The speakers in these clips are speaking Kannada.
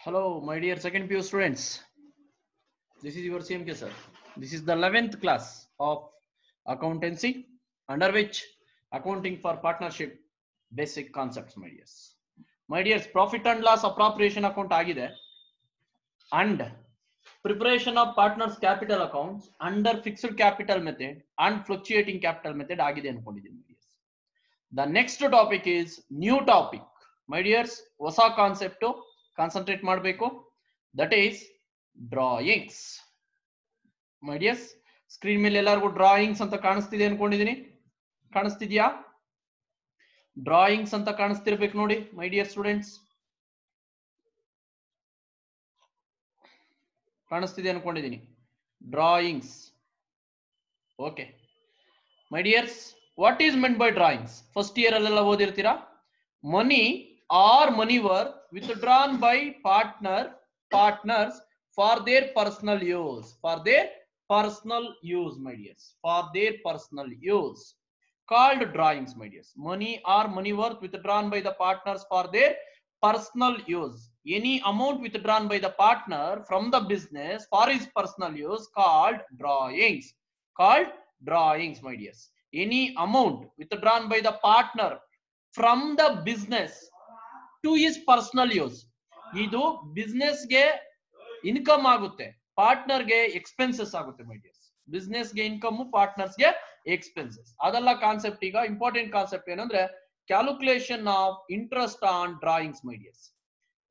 Hello, my dear second PU students. This is your CMK sir. This is the 11th class of accountancy, under which accounting for partnership basic concepts, my dears. My dears, profit and loss appropriation account agide and preparation of partners capital accounts under fixed capital method and fluctuating capital method agide ankonidini, my dears. The next topic is new topic, my dears. Hosa concept concentrate ಮಾಡಬೇಕು, that is drawings. My dears, screen ಮೇಲೆ ಎಲ್ಲರಿಗೂ ಡ್ರಾಯಿಂಗ್ಸ್ ಅಂತ ಕಾಣಿಸ್ತಿದೆ ಅನ್ಕೊಂಡಿದೀನಿ. ಕಾಣಿಸ್ತಿದ್ಯಾ? ಡ್ರಾಯಿಂಗ್ಸ್ ಅಂತ ಕಾಣಿಸ್ತಿರ್ಬೇಕು ನೋಡಿ ಮೈ ಡಿಯರ್ ಸ್ಟೂಡೆಂಟ್ಸ್. ಕಾಣಿಸ್ತಿದೆ ಅನ್ಕೊಂಡಿದೀನಿ drawings. Okay my dears, what is meant by drawings? First year ಅಲ್ಲೆಲ್ಲ ಓದಿರ್ತೀರಾ. ಮನಿ or money worth withdrawn by partners for their personal use, my dears, for their personal use, called drawings, my dears. Money or money worth withdrawn by the partners for their personal use, any amount withdrawn by the partner from the business for his personal use, called drawings, my dears. Any amount withdrawn by the partner from the business to his personal use, ಇದು ಬಿಸ್ನೆಸ್ ಗೆ ಇನ್ಕಮ್ ಆಗುತ್ತೆ, ಪಾರ್ಟ್ನರ್ ಗೆ ಎಕ್ಸ್ಪೆನ್ಸಸ್ ಆಗುತ್ತೆ ಮೈ ಡಿಯರ್ಸ್. ಬಿಸ್ನೆಸ್ ಗೆ ಇನ್ಕಮ್, ಪಾರ್ಟ್ನರ್ಸ್ ಗೆ ಎಕ್ಸ್ಪೆನ್ಸಸ್. ಅದೆಲ್ಲ ಕಾನ್ಸೆಪ್ಟ್. ಈಗ ಇಂಪಾರ್ಟೆಂಟ್ ಕಾನ್ಸೆಪ್ಟ್ ಏನಂದ್ರೆ calculation of interest on drawings my dears.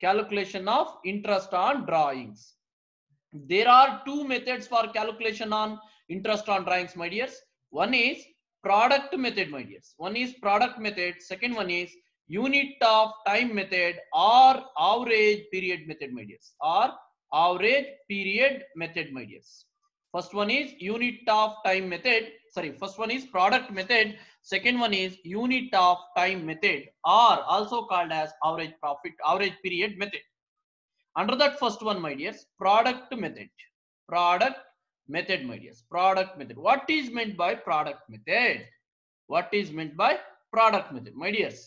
Calculation of interest on drawings. There are two methods for calculation on interest on drawings my dears. One is product method my dears. One is product method. Second one is unit of time method or average period method, my dears, or average period method, my dears. First one is unit of time method, first one is product method, second one is unit of time method, or also called as average period method. Under that first one, my dears, product method, my dears, product method. What is meant by product method? What is meant by product method, my dears?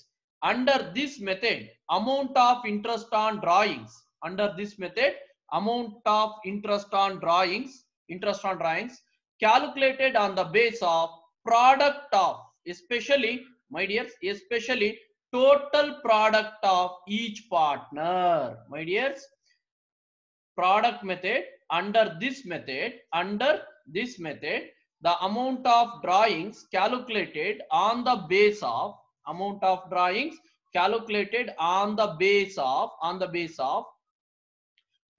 Under this method, amount of interest on drawings. Under this method, amount of interest on drawings, calculated on the base of product of, especially, my dears, especially total product of each partner, my dears. Product method. Under this method, the amount of drawings calculated on the base of, amount of drawings calculated on the base of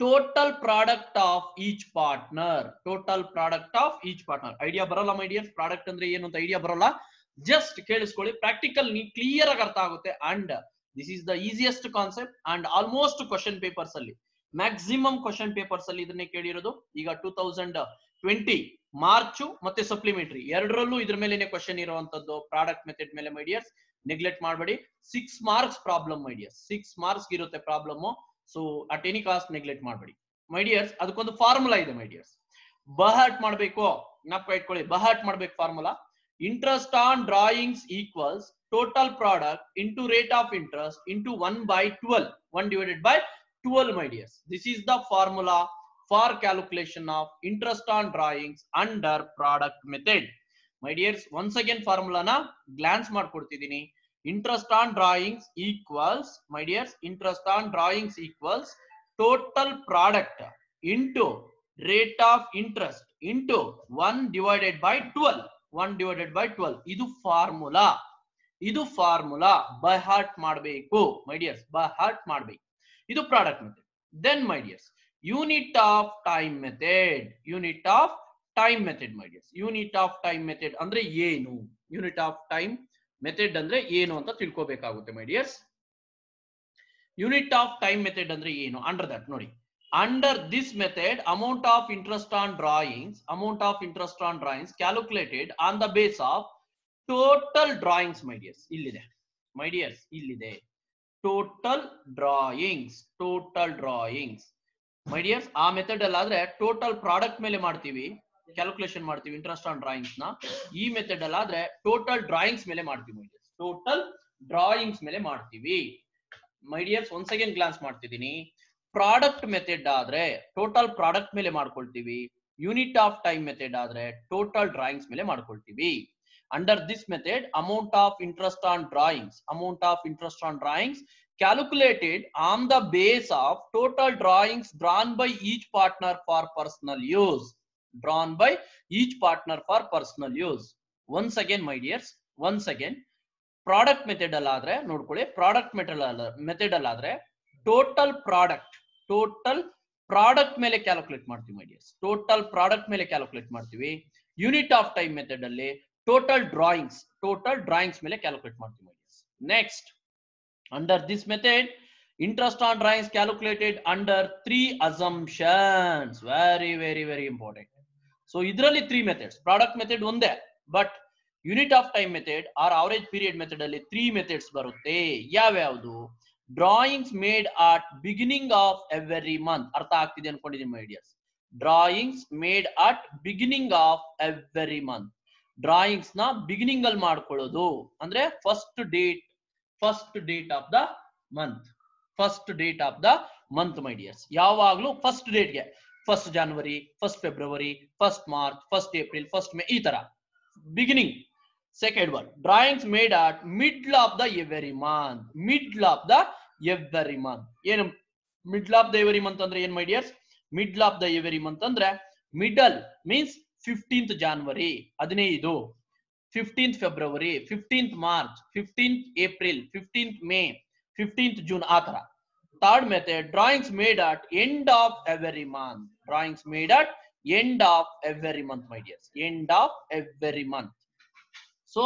total product of each partner, idea baralla my dears. Product andre ಏನು ಅಂತ idea baralla, just ಕೇಳಿಸ್ಕೊಳ್ಳಿ. ಪ್ರಾಕ್ಟಿಕಲ್ ನೀ ಕ್ಲಿಯರ್ ಆಗಿ ಅರ್ಥ ಆಗುತ್ತೆ. And this is the easiest concept. And almost question papers ಅಲ್ಲಿ, ಮ್ಯಾಕ್ಸಿಮಮ್ ಕ್ವಶನ್ ಪೇಪರ್ಸ್ ಅಲ್ಲಿ ಇದನ್ನೇ ಕೇಳಿರೋದು. ಈಗ 2020 ಮಾರ್ಚ್ ಮತ್ತೆ ಸಪ್ಲಿಮೆಂಟರಿ ಎರಡರಲ್ಲೂ ಇದ್ರ ಮೇಲೆನೆ ಕ್ವಶನ್ ಇರುವಂತದ್ದು ಪ್ರಾಡಕ್ಟ್ ಮೆಥಡ್ ಮೇಲೆ ಮೈ ಡಿಯರ್ಸ್. ನೆಗ್ಲೆಕ್ಟ್ ಮಾಡಬೇಡಿ. 6 marks problem my dears. 6 marks ಇರುತ್ತೆ problem. So at any cost neglect ಮಾಡಬೇಡಿ ಮೈ ಡಿಯರ್ಸ್. ಅದಕ್ಕೊಂದು ಫಾರ್ಮುಲಾ ಇದೆ ಮೈ ಡಿಯರ್ಸ್. ಬಹರ್ಟ್ ಮಾಡಬೇಕು, ಜ್ಞಾಪಕ ಇಟ್ಕೊಳ್ಳಿ. ಬಹರ್ಟ್ ಮಾಡಬೇಕು formula. Interest on drawings equals total product into rate of interest into 1/12, 1 divided by 12 my dears. This is the formula for calculation of interest on drawings under product method, my dears. Once again formula na glance ಮಾಡ್ಕೊಡ್ತಿದ್ದೀನಿ. Interest on drawings equals, my dears, interest on drawings equals total product into rate of interest into 1 divided by 12, 1 divided by 12. ಇದು ಫಾರ್ಮುಲಾ ಬೈ ಹಾರ್ಟ್ ಮಾಡಬೇಕು my dears, ಬೈ ಹಾರ್ಟ್ ಮಾಡಬೇಕು. ಇದು product method. Then my dears, unit of time method. My dears, unit of time method ಅಂದ್ರೆ ಏನು? ಯೂನಿಟ್ ಆಫ್ ಟೈಮ್ ಮೆಥಡ್ ಅಂದ್ರೆ ಏನು ಅಂತ ತಿಳ್ಕೋಬೇಕಾಗುತ್ತೆ my dears. Unit of time method ಅಂದ್ರೆ ಏನು? ಅಂಡರ್ ದಟ್ ನೋಡಿ, under this method amount of interest on drawings, calculated on the base of total drawings my dears. ಇಲ್ಲಿದೆ ಮೈ ಡಿಯರ್ಸ್, ಇಲ್ಲಿದೆ ಟೋಟಲ್ ಡ್ರಾಯಿಂಗ್ಸ್ ಮೈ ಡಿಯರ್ಸ್. ಆ ಮೆಥಡ್ ಅಲ್ಲಿ ಆದ್ರೆ ಟೋಟಲ್ ಪ್ರಾಡಕ್ಟ್ ಮೇಲೆ ಮಾಡ್ತೀವಿ, ಕ್ಯಾಲ್ಕುಲೇಷನ್ ಮಾಡ್ತೀವಿ ಇಂಟ್ರೆಸ್ಟ್ ಆನ್ ಡ್ರಾಯಿಂಗ್ಸ್ ನ. ಈ ಮೆಥಡ್ ಅಲ್ಲಿ ಆದ್ರೆ ಟೋಟಲ್ ಡ್ರಾಯಿಂಗ್ಸ್ ಮೇಲೆ ಮಾಡ್ತೀವಿ ಮೈ ಡಿಯರ್ಸ್. ಟೋಟಲ್ ಡ್ರಾಯಿಂಗ್ಸ್ ಮೇಲೆ ಮಾಡ್ತೀವಿ my dears. Once again glance ಮಾಡ್ತಿದ್ದೀನಿ. ಪ್ರಾಡಕ್ಟ್ ಮೆಥಡ್ ಆದ್ರೆ ಟೋಟಲ್ ಪ್ರಾಡಕ್ಟ್ ಮೇಲೆ ಮಾಡ್ಕೊಳ್ತೀವಿ. ಯೂನಿಟ್ ಆಫ್ ಟೈಮ್ ಮೆಥಡ್ ಆದ್ರೆ ಟೋಟಲ್ ಡ್ರಾಯಿಂಗ್ಸ್ ಮೇಲೆ ಮಾಡ್ಕೊಳ್ತೀವಿ. Under this method amount of interest on drawings calculated on the base of total drawings drawn by each partner for personal use. Once again, my dears, product method ಅಲ್ಲಾದ್ರೆ ನೋಡ್ಕೊಳ್ಳಿ, ಪ್ರಾಡಕ್ಟ್ ಮೆಥಡ್ ಅಲ್ಲಾದ್ರೆ ಟೋಟಲ್ ಪ್ರಾಡಕ್ಟ್ ಮೇಲೆ ಕ್ಯಾಲ್ಕುಲೇಟ್ ಮಾಡ್ತೀವಿ ಮೈ ಡಿಯರ್ಸ್. ಟೋಟಲ್ ಪ್ರಾಡಕ್ಟ್ ಮೇಲೆ ಕ್ಯಾಲ್ಕುಲೇಟ್ ಮಾಡ್ತೀವಿ. ಯೂನಿಟ್ ಆಫ್ ಟೈಮ್ ಮೆಥಡ್ ಅಲ್ಲಿ ಟೋಟಲ್ ಡ್ರಾಯಿಂಗ್ಸ್ ಮೇಲೆ ಕ್ಯಾಲ್ಕುಲೇಟ್ ಮಾಡ್ತೀವಿ my dears. Next, under this method interest on drawings calculated under 3 assumptions. Very important. So idralli 3 methods. Product method onde, but unit of time method or average period method alli 3 methods barutte. Yavyavdu? Drawings made at beginning of every month. Artha agtide ankodidini my dears. Drawings made at beginning of every month. Drawings na beginning ಅಲ್ಲಿ ಮಾಡ್ಕೊಳ್ಳೋದು ಅಂದ್ರೆ first date of the month my dears. ಯಾವಾಗ್ಲೂ first ಡೇಟ್ಗೆ 1st January, 1st February, 1st March, 1st April, 1st May, ಈ ತರ beginning. Second one, drawings made at middle of the every month. ಏನು middle of the every month ಅಂದ್ರೆ ಏನ್ my dears? Middle of the every month ಅಂದ್ರೆ middle means 15th January 15, 15th February, 15th March, 15th April, 15th May, 15th June, ಆ ತರ. Third method, drawings made at end of every month. My dears, end of every month. So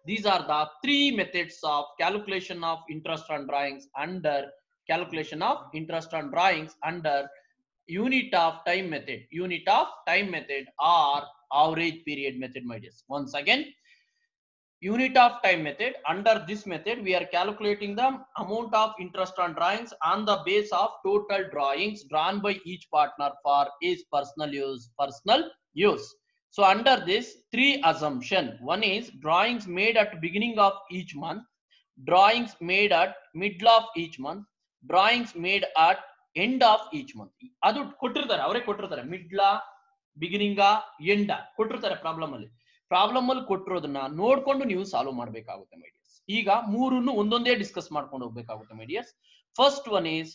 these are the 3 methods of calculation of interest on drawings under unit of time method or average period method, my dears. Once again, unit of time method, under this method we are calculating the amount of interest on drawings on the base of total drawings drawn by each partner for his personal use. So under this 3 assumption, one is drawings made at beginning of each month, drawings made at middle of each month, drawings made at end of each month. adu ಕೊಟ್ಟಿರ್ತಾರೆ, ಅವರೇ ಕೊಟ್ಟಿರ್ತಾರೆ. ಮಿಡ್ಲ, ಬಿಗಿನಿಂಗ, ಎಂಡ ಕೊಟ್ಟಿರ್ತಾರೆ ಪ್ರಾಬ್ಲಮ್ ಅಲ್ಲಿ ಕೊಟ್ಟಿರೋದನ್ನ ನೋಡ್ಕೊಂಡು ನೀವು ಸಾಲ್ವ್ ಮಾಡಬೇಕಾಗುತ್ತೆ ಮೈ ಡಿಯರ್ಸ್. ಈಗ ಮೂರನ್ನು ಒಂದೊಂದೇ ಡಿಸ್ಕಸ್ ಮಾಡ್ಕೊಂಡು ಹೋಗ್ಬೇಕಾಗುತ್ತೆ my dears. First one is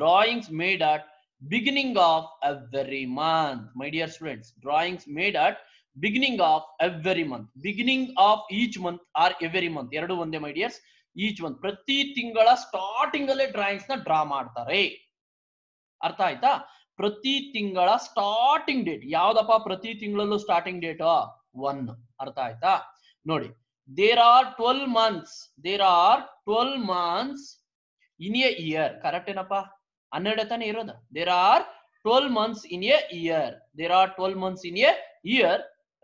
drawings made at beginning of every month. My dear students, drawings made at beginning of every month. Beginning of each month or every month ಎರಡು ಒಂದೇ ಮೈ ಡಿಯರ್ಸ್. ಈಚ್ ಮಂತ್ ಪ್ರತಿ ತಿಂಗಳ ಸ್ಟಾರ್ಟಿಂಗ್ ಅಲ್ಲೇ ಡ್ರಾಯಿಂಗ್ಸ್ ನ ಡ್ರಾ ಮಾಡ್ತಾರೆ. ಅರ್ಥ ಆಯ್ತಾ? ಪ್ರತಿ ತಿಂಗಳ ಸ್ಟಾರ್ಟಿಂಗ್ ಡೇಟ್ ಯಾವ್ದಪ್ಪ? ಪ್ರತಿ ತಿಂಗಳಲ್ಲೂ ಸ್ಟಾರ್ಟಿಂಗ್ ಡೇಟ್ 1. ಅರ್ಥ ಆಯ್ತಾ? ನೋಡಿ, there are 12 months in a year. Correct ಏನಪ್ಪಾ? 12 ತಾನೇ ಇರೋದು. There are 12 months in a year.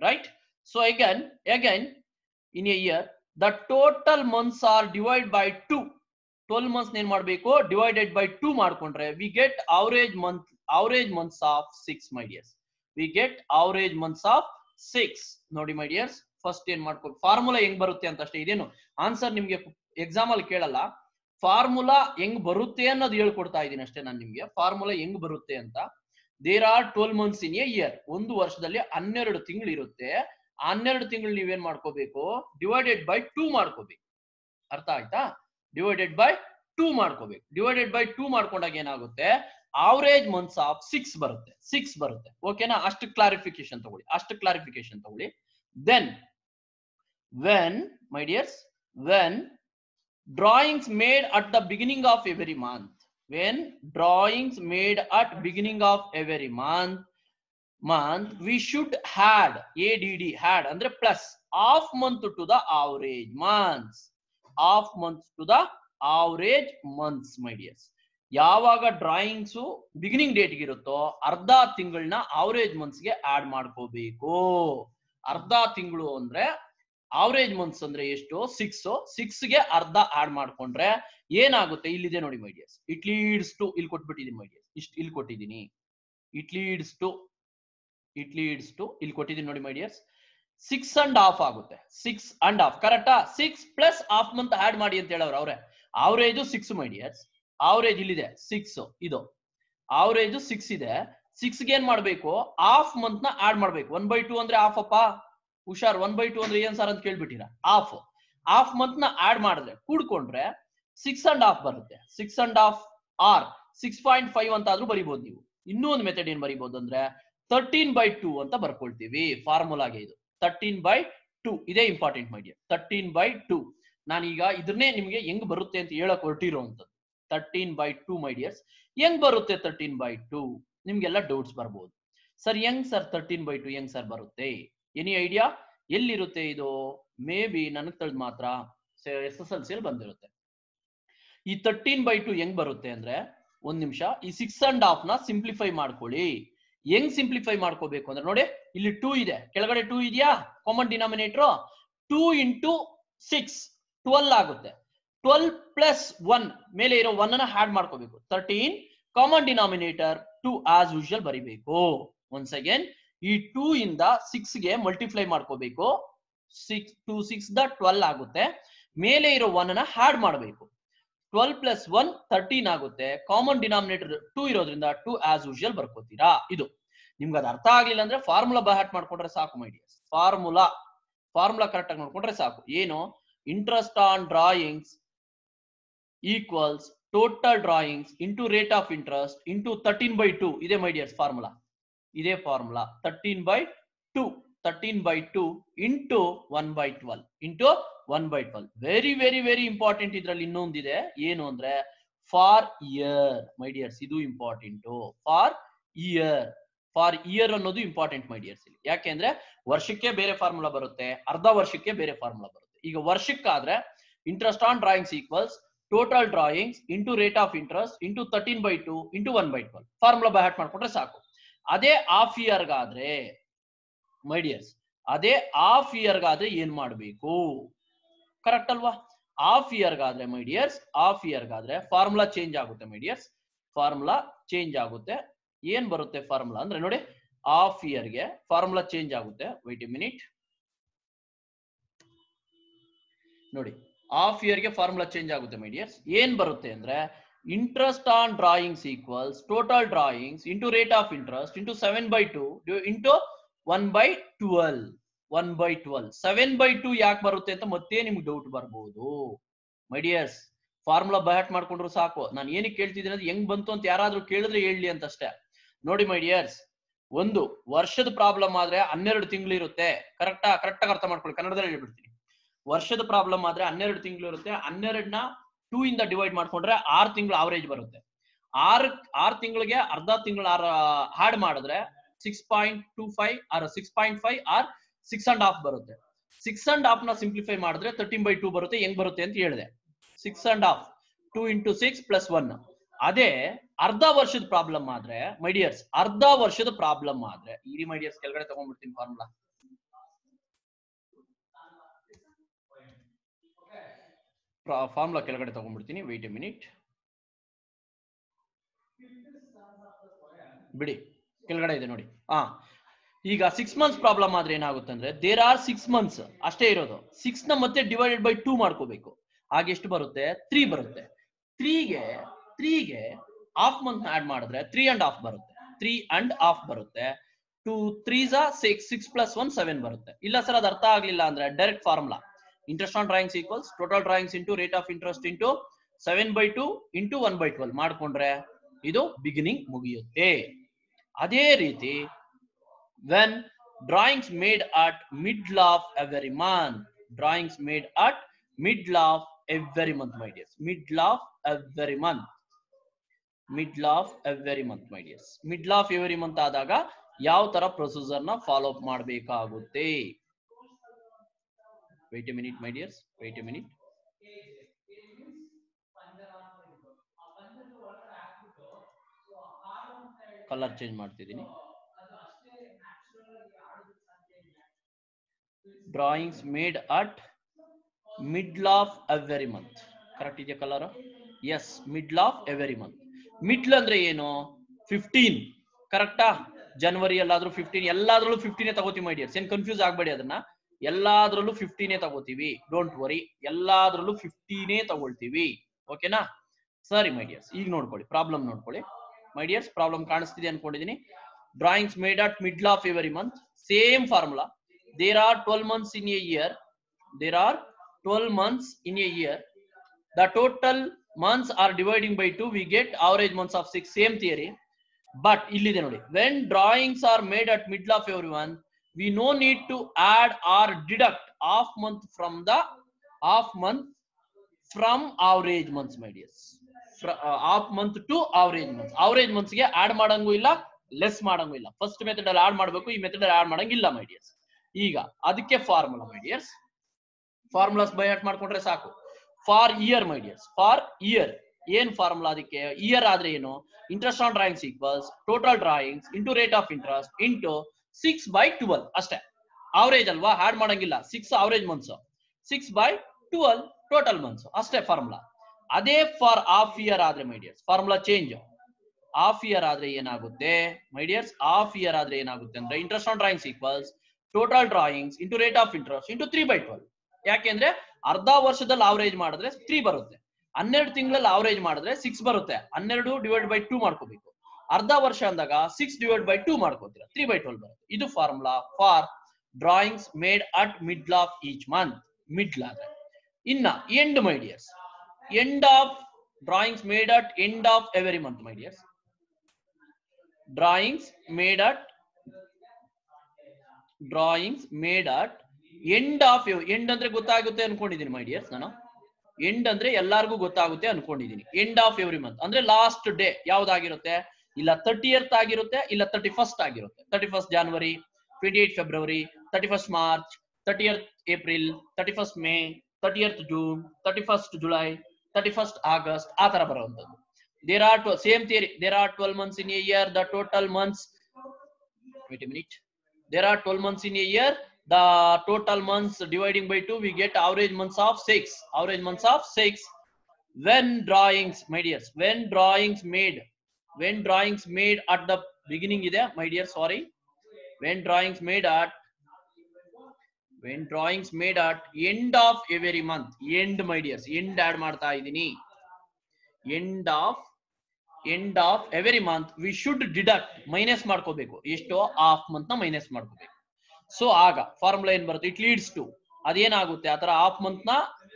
Right? So again in a year the total months are divided by 2. 12 months ಏನ್ ಮಾಡ್ಬೇಕು? divided by 2 ಮಾಡ್ಕೊಂಡ್ರೆ we get average months of 6 my dears. ನೋಡಿ my dears, ಫಸ್ಟ್ ಏನ್ ಮಾಡ್ಕೊ, ಫಾರ್ಮುಲಾ ಹೆಂಗ್ ಬರುತ್ತೆ ಅಂತ ಅಷ್ಟೇ. ಇದೇನು ಆನ್ಸರ್ ನಿಮ್ಗೆ ಎಕ್ಸಾಮ್ ಅಲ್ಲಿ ಕೇಳಲ್ಲ. ಫಾರ್ಮುಲಾ ಹೆಂಗ್ ಬರುತ್ತೆ ಅನ್ನೋದು ಹೇಳ್ಕೊಡ್ತಾ ಇದೀನಿ ಅಷ್ಟೇ ನಾನು ನಿಮ್ಗೆ. ಫಾರ್ಮುಲಾ ಹೆಂಗ್ ಬರುತ್ತೆ ಅಂತ. There are 12 months in a year. ಒಂದು ವರ್ಷದಲ್ಲಿ 12 ತಿಂಗಳು ಇರುತ್ತೆ. 12 ತಿಂಗಳು ನೀವೇನ್ ಮಾಡ್ಕೋಬೇಕು? ಡಿವೈಡೆಡ್ ಬೈ 2 ಮಾಡ್ಕೋಬೇಕು. ಅರ್ಥ ಆಯ್ತಾ? ಡಿವೈಡೆಡ್ ಬೈ 2 ಮಾಡ್ಕೋಬೇಕು. ಡಿವೈಡೆಡ್ ಬೈ 2 ಮಾಡ್ಕೊಂಡಾಗ ಏನಾಗುತ್ತೆ? ಆವರೇಜ್ ಮಂತ್ಸ್ ಆಫ್ 6 ಬರುತ್ತೆ. ಓಕೆನಾ? ಅಷ್ಟು ಕ್ಲಾರಿಫಿಕೇಶನ್ ತಗೊಳ್ಳಿ. Then when my dears, when drawings made at the beginning of every month, we should add ಅಂದ್ರೆ plus half month to the average months my dears. ಯಾವಾಗ ಡ್ರಾಯಿಂಗ್ಸ್ ಬಿಗಿನಿಂಗ್ ಡೇಟ್ ಇರುತ್ತೋ ಅರ್ಧ ತಿಂಗಳನ್ನ ಆವರೇಜ್ ಮಂತ್ಸ್ ಗೆ ಆಡ್ ಮಾಡ್ಕೋಬೇಕು. ಅರ್ಧ ತಿಂಗಳು ಅಂದ್ರೆ ಆವರೇಜ್ ಮಂತ್ಸ್ ಅಂದ್ರೆ ಎಷ್ಟು? 6 ಗೆ ಅರ್ಧ ಆಡ್ ಮಾಡ್ಕೊಂಡ್ರೆ ಏನಾಗುತ್ತೆ? ಇಲ್ಲಿದೆ ನೋಡಿ my dears. It leads to, ಇಲ್ಲಿ ಕೊಟ್ಬಿಟ್ಟಿದ್ದೀನಿ ಮೈ ಡಿಯರ್ಸ್. ಇಷ್ಟು ಇಲ್ಲಿ ಕೊಟ್ಟಿದ್ದೀನಿ. ಇಟ್ ಲೀಡ್ಸ್ ಟು ಇಲ್ಲಿ ಕೊಟ್ಟಿದ್ದೀನಿ ನೋಡಿ ಮೈ ಡಿಯರ್ಸ್. 6.5 ಆಗುತ್ತೆ. 6.5 ಕರೆಕ್ಟಾ? 6 ಪ್ಲಸ್ ಹಾಫ್ ಮಂತ್ ಆಡ್ ಮಾಡಿ ಅಂತ ಹೇಳವ್ರೆ ಅವ್ರೆ. ಆವರೇಜ್ 6 ಮೈ ಡಿಯರ್ಸ್. ಆವರೇಜ್ ಇಲ್ಲಿದೆ 6 ಇದು ಆವರೇಜ್ 6 ಇದೆ 6 ಗೆ ಏನ್ ಮಾಡ್ಬೇಕು ಹಾಫ್ ಮಂತ್ ನ ಆಡ್ ಮಾಡ್ಬೇಕು 1/2 ಅಂದ್ರೆ ಹಾಫ್ ಅಪ್ಪ ಹುಷಾರ್ 1/2 ಅಂದ್ರೆ ಏನ್ ಸರ್ ಅಂತ ಕೇಳ್ಬಿಟ್ಟಿರಾ ಹಾಫ್ ಮಂತ್ ನ ಆಡ್ ಮಾಡಿದ್ರೆ ಕೂಡ್ಕೊಂಡ್ರೆ 6.5 ಬರುತ್ತೆ 6.5 ಆರ್ 6.5 ಅಂತ ಆದ್ರೂ ಬರಿಬಹುದು ನೀವು ಇನ್ನೂ ಒಂದು ಮೆಥಡ್ ಏನ್ ಬರಿಬಹುದು ಅಂದ್ರೆ 13/2 ಅಂತ ಬರ್ಕೊಳ್ತೀವಿ ಫಾರ್ಮುಲಾಗೆ ಇದು 13/2 ಇದೇ ಇಂಪಾರ್ಟೆಂಟ್ ಮೈ ಡಿಯರ್ 13/2 ನಾನೀಗ ಇದನ್ನೇ ನಿಮ್ಗೆ ಹೆಂಗ್ ಬರುತ್ತೆ ಅಂತ ಹೇಳಕ್ ಹೊರಟಿರೋಂಥದ್ದು 13/2 ಮೈ ಡಿಯರ್ಸ್ ಹೆಂಗ್ ಬರುತ್ತೆ 13/2 ನಿಮ್ಗೆಲ್ಲ ಡೌಟ್ಸ್ ಬರ್ಬೋದು ಸರ್ ಹೆಂಗ್ ಸರ್ 13/2 ಹೆಂಗ್ ಸರ್ ಬರುತ್ತೆ ಎನಿ ಐಡಿಯಾ ಎಲ್ಲಿರುತ್ತೆ ಇದು ಮೇ ಬಿ ನನಗ್ ತಿಳಿದ್ ಮಾತ್ರ SSLC ಅಲ್ಲಿ ಬಂದಿರುತ್ತೆ ಈ 13/2 ಹೆಂಗ್ ಬರುತ್ತೆ ಅಂದ್ರೆ ಒಂದ್ ನಿಮಿಷ ಈ 6.5 ನ ಸಿಂಪ್ಲಿಫೈ ಮಾಡ್ಕೊಳ್ಳಿ ಹೆಂಗ್ ಸಿಂಪ್ಲಿಫೈ ಮಾಡ್ಕೋಬೇಕು ಅಂದ್ರೆ ನೋಡಿ ಇಲ್ಲಿ 2 ಇದೆ ಕೆಳಗಡೆ 2 ಇದೆಯಾ ಕಾಮನ್ ಡಿನಾಮಿನೇಟರ್ 2 into 6 12 ಆಗುತ್ತೆ 12 plus 1 ಮೇಲೆ ಇರೋ 1 ಅನ್ನ ಆಡ್ ಮಾಡ್ಕೋಬೇಕು 13 ಕಾಮನ್ ಡಿನಾಮಿನೇಟರ್ 2 ಆಸ್ ಯೂಶುವಲ್ ಬರಿಬೇಕು ಒನ್ಸ್ ಅಗೇನ್ ಈ 2 ಇಂದ 6 ಗೆ ಮಲ್ಟಿಪ್ಲೈ ಮಾಡ್ಕೋಬೇಕು 6 2 6 ದ 12 ಆಗುತ್ತೆ ಮೇಲೆ ಇರೋ 1 ಅನ್ನ ಆಡ್ ಮಾಡಬೇಕು 12 plus 1 13 ಆಗುತ್ತೆ ಕಾಮನ್ ಡಿನಾಮಿನೇಟರ್ 2 ಇರೋದ್ರಿಂದ 2 ಆಸ್ ಯೂಶುವಲ್ ಬರ್ಕೋತೀರಾ ಇದು ನಿಮ್ಗೆ ಅದು ಅರ್ಥ ಆಗ್ಲಿಲ್ಲ ಅಂದ್ರೆ ಫಾರ್ಮುಲಾ ಬೈ ಹಾರ್ಟ್ ಮಾಡ್ಕೊಂಡ್ರೆ ಸಾಕು ಮೈ ಡಿಯರ್ಸ್ ಫಾರ್ಮುಲಾ ಕರೆಕ್ಟ್ ಆಗಿ ನೋಡ್ಕೊಂಡ್ರೆ ಸಾಕು ಏನು interest on drawings equals total drawings into rate of interest into 13/2 ಇದೆ ಮೈ ಡಿಯರ್ಸ್ ಫಾರ್ಮುಲಾ ಇದೇ formula 13/2 into 1/12 into 1/12 very very very important ಇದ್ರಲ್ಲಿ ಇನ್ನೊಂದಿದೆ ಏನು ಅಂದ್ರೆ ಫಾರ್ ಇಯರ್ ಮೈ ಡಿಯರ್ಸ್ ಇದು ಇಂಪಾರ್ಟೆಂಟ್ ಫಾರ್ ಇಯರ್ ಅನ್ನೋದು ಇಂಪಾರ್ಟೆಂಟ್ ಮೈ ಡಿಯರ್ಸ್ ಇಲ್ಲಿ ಯಾಕೆಂದ್ರೆ ವರ್ಷಕ್ಕೆ ಬೇರೆ ಫಾರ್ಮುಲಾ ಬರುತ್ತೆ ಅರ್ಧ ವರ್ಷಕ್ಕೆ ಬೇರೆ ಫಾರ್ಮುಲಾ ಬರುತ್ತೆ ಈಗ ವರ್ಷಕ್ಕಾದ್ರೆ interest on drawings equals total drawings into rate of interest into 13/2 into 1/12 formula by heart ಮಾಡ್ಕೊಂಡ್ರೆ ಸಾಕು ಅದೇ ಹಾಫ್ ಇಯರ್ಗಾದ್ರೆ ಮೈ ಡಿಯರ್ಸ್ ಅದೇ ಹಾಫ್ ಇಯರ್ಗಾದ್ರೆ ಏನ್ ಮಾಡ್ಬೇಕು ಕರೆಕ್ಟ್ ಅಲ್ವಾ ಹಾಫ್ ಇಯರ್ಗಾದ್ರೆ ಮೈ ಡಿಯರ್ಸ್ ಹಾಫ್ ಇಯರ್ಗಾದ್ರೆ ಫಾರ್ಮುಲಾ ಚೇಂಜ್ ಆಗುತ್ತೆ ಮೈ ಡಿಯರ್ಸ್ ಫಾರ್ಮುಲಾ ಚೇಂಜ್ ಆಗುತ್ತೆ ಏನ್ ಬರುತ್ತೆ ಫಾರ್ಮುಲಾ ಅಂದ್ರೆ ನೋಡಿ ಹಾಫ್ ಇಯರ್ಗೆ ಫಾರ್ಮುಲಾ ಚೇಂಜ್ ಆಗುತ್ತೆ ವೇಟ್ ಎ ಮಿನಿಟ್ ನೋಡಿ ಹಾಫ್ ಇಯರ್ಗೆ ಫಾರ್ಮುಲಾ ಚೇಂಜ್ ಆಗುತ್ತೆ ಮೈ ಡಿಯರ್ಸ್ ಏನ್ ಬರುತ್ತೆ ಅಂದ್ರೆ interest on drawings equals total drawings into rate of interest into 7/2 into 1/12 7/2 ಯಾಕೆ ಬರುತ್ತೆ ಅಂತ ಮತ್ತೆ ನಿಮ್ಗೆ ಡೌಟ್ ಬರ್ಬೋದು ಮೈ ಡಿಯರ್ಸ್ ಫಾರ್ಮುಲಾ ಬೈ ಹಾರ್ಟ್ ಮಾಡ್ಕೊಂಡ್ರು ಸಾಕು ನಾನು ಏನಕ್ಕೆ ಕೇಳ್ತಿದ್ದೀನಿ ಅಂದ್ರೆ ಹೆಂಗ್ ಬಂತು ಅಂತ ಯಾರಾದ್ರೂ ಕೇಳಿದ್ರೆ ಹೇಳಿ ಅಂತ ಅಷ್ಟೇ ನೋಡಿ ಮೈ ಡಿಯರ್ಸ್ ಒಂದು ವರ್ಷದ ಪ್ರಾಬ್ಲಮ್ ಆದ್ರೆ 12 ತಿಂಗಳು ಇರುತ್ತೆ ಕರೆಕ್ಟ್ ಆಗಿ ಅರ್ಥ ಮಾಡ್ಕೊಳ್ಳಿ ಕನ್ನಡದಲ್ಲಿ ಹೇಳ್ಬಿಡ್ತೀನಿ ವರ್ಷದ ಪ್ರಾಬ್ಲಮ್ ಆದ್ರೆ 12 ತಿಂಗಳು ಇರುತ್ತೆ 12ನ 2 ಇಂದ ಡಿವೈಡ್ ಮಾಡ್ಕೊಂಡ್ರೆ 6 ತಿಂಗಳು ಆವರೇಜ್ ಬರುತ್ತೆ 6 ತಿಂಗಳಿಗೆ ಅರ್ಧ ತಿಂಗಳು ಹಾಡ್ ಮಾಡಿದ್ರೆ 6.25 ಆರ್ 6.5 ಆರ್ 6.5 ಬರುತ್ತೆ 6.5 ನ ಸಿಂಪ್ಲಿಫೈ ಮಾಡಿದ್ರೆ 13/2 ಬರುತ್ತೆ ಹೆಂಗ್ ಬರುತ್ತೆ ಅಂತ ಹೇಳಿದೆ 6.5 2 into 6 plus 1 ಅದೇ ಅರ್ಧ ವರ್ಷದ ಪ್ರಾಬ್ಲಮ್ ಆದ್ರೆ ಮೈ ಡಿಯರ್ಸ್ ಅರ್ಧ ವರ್ಷದ ಪ್ರಾಬ್ಲಮ್ ಆದ್ರೆ ಈ ಮೈ ಡಿಯರ್ಸ್ ಕೆಳಗಡೆ ತಗೊಂಡ್ಬಿಡ್ತೀನಿ ಫಾರ್ಮುಲಾ ಕೆಳಗಡೆ ತಗೊಂಡ್ಬಿಡ್ತೀನಿ ವೇಟ್ ಎ ಮಿನಿಟ್ ಬಿಡಿ ಕೆಳಗಡೆ ಇದೆ ನೋಡಿ ಈಗ 6 ಮಂತ್ಸ್ ಪ್ರಾಬ್ಲಮ್ ಆದ್ರೆ ಏನಾಗುತ್ತೆ ಅಂದ್ರೆ ದೇರ್ ಆರ್ 6 ಮಂತ್ಸ್ ಅಷ್ಟೇ ಇರೋದು 6 ನ ಮತ್ತೆ ಡಿವೈಡೆಡ್ ಬೈ 2 ಮಾಡ್ಕೋಬೇಕು ಆಗ ಎಷ್ಟು ಬರುತ್ತೆ 3 ಬರುತ್ತೆ 3ಗೆ ಹಾಫ್ ಮಂತ್ ಆಡ್ ಮಾಡಿದ್ರೆ 3.5 ಬರುತ್ತೆ 3.5 ಬರುತ್ತೆ 2 3s 6 plus 1 7 ಬರುತ್ತೆ ಇಲ್ಲ ಸರ್ ಅದು ಅರ್ಥ ಆಗ್ಲಿಲ್ಲ ಅಂದ್ರೆ direct formula interest on drawings equals total drawings into rate of interest into 7/2 into 1/12 ಮಾಡ್ಕೊಂಡ್ರೆ ಇದು ಬಿಗಿನಿಂಗ್ ಮುಗಿಯುತ್ತೆ ಅದೇ ರೀತಿ when drawings made at middle of every month my dears middle of every month my dears middle of every month ಆದಾಗ ಯಾವ ತರ ಪ್ರೊಸೀಜರ್ ನ ಫಾಲೋ ಅಪ್ ಮಾಡಬೇಕಾಗುತ್ತೆ wait a minute my dears wait a minute colour change ಮಾಡ್ತಿದ್ದೀನಿ drawings made at middle of every month correct ಇದೆಯಾ colour yes middle of every month middle ಅಂದ್ರೆ ಏನು 15 ಕರೆಕ್ಟಾ ಜನವರಿ ಎಲ್ಲಾದ್ರೂ 15 ಎಲ್ಲಾದ್ರಲ್ಲೂ 15 ತಗೋತೀವಿ ಮೈ ಡಿಯರ್ಸ್ ಏನ್ ಕನ್ಫ್ಯೂಸ್ ಆಗಬೇಡಿ ಅದನ್ನ ಎಲ್ಲಾದ್ರಲ್ಲೂ 15 ತಗೋತೀವಿ ಡೋಂಟ್ ವರಿ ಎಲ್ಲಾದ್ರಲ್ಲೂ 15 ತಗೊಳ್ತೀವಿ ಓಕೆನಾ ಸರಿ ಮೈ ಡಿಯರ್ಸ್, ಈಗ ನೋಡ್ಕೊಳ್ಳಿ ಪ್ರಾಬ್ಲಮ್ ನೋಡ್ಕೊಳ್ಳಿ ಮೈ ಡಿಯರ್ಸ್. ಪ್ರಾಬ್ಲಮ್ ಕಾಣಿಸ್ತಿದೆ ಅನ್ಕೊಂಡಿದೀನಿ. Drawings made at middle of every month, same formula. There are 12 months in a year. There are 12 months in a year. The total months are dividing by 2. We get average months of 6. Same theory. But illide nodi, when drawings are made at middle of every month, we no need to add or deduct half month from average months, my dears. Half month to average months. Average months ಗೆ add madangu illa, less madangu illa. First method ಅಲ್ಲಿ add ಮಾಡಬೇಕು, ಈ ಮೆಥಡ್ ಅಲ್ಲಿ add ಮಾಡಂಗಿಲ್ಲ my dears. ಈಗ ಅದಕ್ಕೆ formula my dears. Formulas by heart ಮಾಡ್ಕೊಂಡ್ರೆ ಸಾಕು. For year my dears, for year ಏನ್ ಫಾರ್ಮುಲಾ ಅದಕ್ಕೆ? ಇಯರ್ ಆದ್ರೆ ಏನು? Interest on drawings equals total drawings into rate of interest into 6/12 ಅಷ್ಟೇ. ಅವರೇಜ್ ಅಲ್ವಾ, ಆಡ್ ಮಾಡಂಗಿಲ್ಲ. 6 ಅವರೇಜ್ ಮಂತ್ಸ್, 6/12 ಟೋಟಲ್ ಮಂತ್ಸ್ ಅಷ್ಟೇ ಫಾರ್ಮುಲಾ. ಅದೇ ಫಾರ್ ಹಾಫ್ ಇಯರ್ ಆದ್ರೆ my dears formula change. Half year ಆದ್ರೆ ಏನಾಗುತ್ತೆ ಮೈ ಡಿಯರ್ಸ್? ಹಾಫ್ ಇಯರ್ ಆದ್ರೆ ಏನಾಗುತ್ತೆ ಅಂದ್ರೆ interest on drawings equals total drawings into rate of interest into 3/12. ಯಾಕೆಂದ್ರೆ ಅರ್ಧ ವರ್ಷದಲ್ಲಿ ಅವರೇಜ್ ಮಾಡಿದ್ರೆ 3 ಬರುತ್ತೆ, 12 ತಿಂಗಳಲ್ಲಿ ಅವರೇಜ್ ಮಾಡಿದ್ರೆ 6 ಬರುತ್ತೆ. 12 ಡಿವೈಡ್ ಬೈ 2 ಮಾಡ್ಕೋಬೇಕು. ಅರ್ಧ ವರ್ಷ ಅಂದಾಗ 6 ಡಿವೈಡ್ ಬೈ 2 ಮಾಡ್ಕೋತೀರಾ, 3/12 ಬರುತ್ತೆ. ಇದು formula for drawings made at middle of each month. Middle ಆದ್ರೆ ಇನ್ನ end my dears, end of drawings made at end of every month my dears. Drawings made at end of, end ಅಂದ್ರೆ ಗೊತ್ತಾಗುತ್ತೆ ಅನ್ಕೊಂಡಿದೀನಿ ಮೈ ಡಿಯರ್ಸ್. ನಾನು ಎಂಡ್ ಅಂದ್ರೆ ಎಲ್ಲಾರ್ಗೂ ಗೊತ್ತಾಗುತ್ತೆ ಅನ್ಕೊಂಡಿದೀನಿ. ಎಂಡ್ ಆಫ್ ಎವ್ರಿ ಮಂತ್ ಅಂದ್ರೆ ಲಾಸ್ಟ್ ಡೇ ಯಾವ್ದಾಗಿರುತ್ತೆ? ಇಲ್ಲ 30th ಆಗಿರುತ್ತೆ, ಇಲ್ಲ 31st ಆಗಿರುತ್ತೆ. 31st January, 28th February, 31st March, 30th April, 31st May, 30th June, 31st July, 31st August ಆ ತರ ಬರುವಂತದ್ದು. There are same theory. There are 12 months in a year. The total months, wait a minute. There are 12 months in a year. The total months dividing by 2, we get average months of 6. Average months of 6. When drawings, my dears, when drawings made at the beginning ide my dear, sorry, when drawings made at end of every month. End my dears, end add ಮಾಡ್ತಾ ಇದೀನಿ. end of every month we should deduct, minus ಮಾಡ್ಕೋಬೇಕು. ಎಷ್ಟು? ಹಾಫ್ ಮಂತ್ ನ ಮೈನಸ್ ಮಾಡ್ಕೋಬೇಕು. ಸೊ ಆಗ ಫಾರ್ಮುಲಾ ಏನ್ ಬರುತ್ತೆ? ಇಟ್ ಲೀಡ್ಸ್ ಟು, ಅದೇನಾಗುತ್ತೆ ಆ ತರ ಹಾಫ್ ಮಂತ್ ನ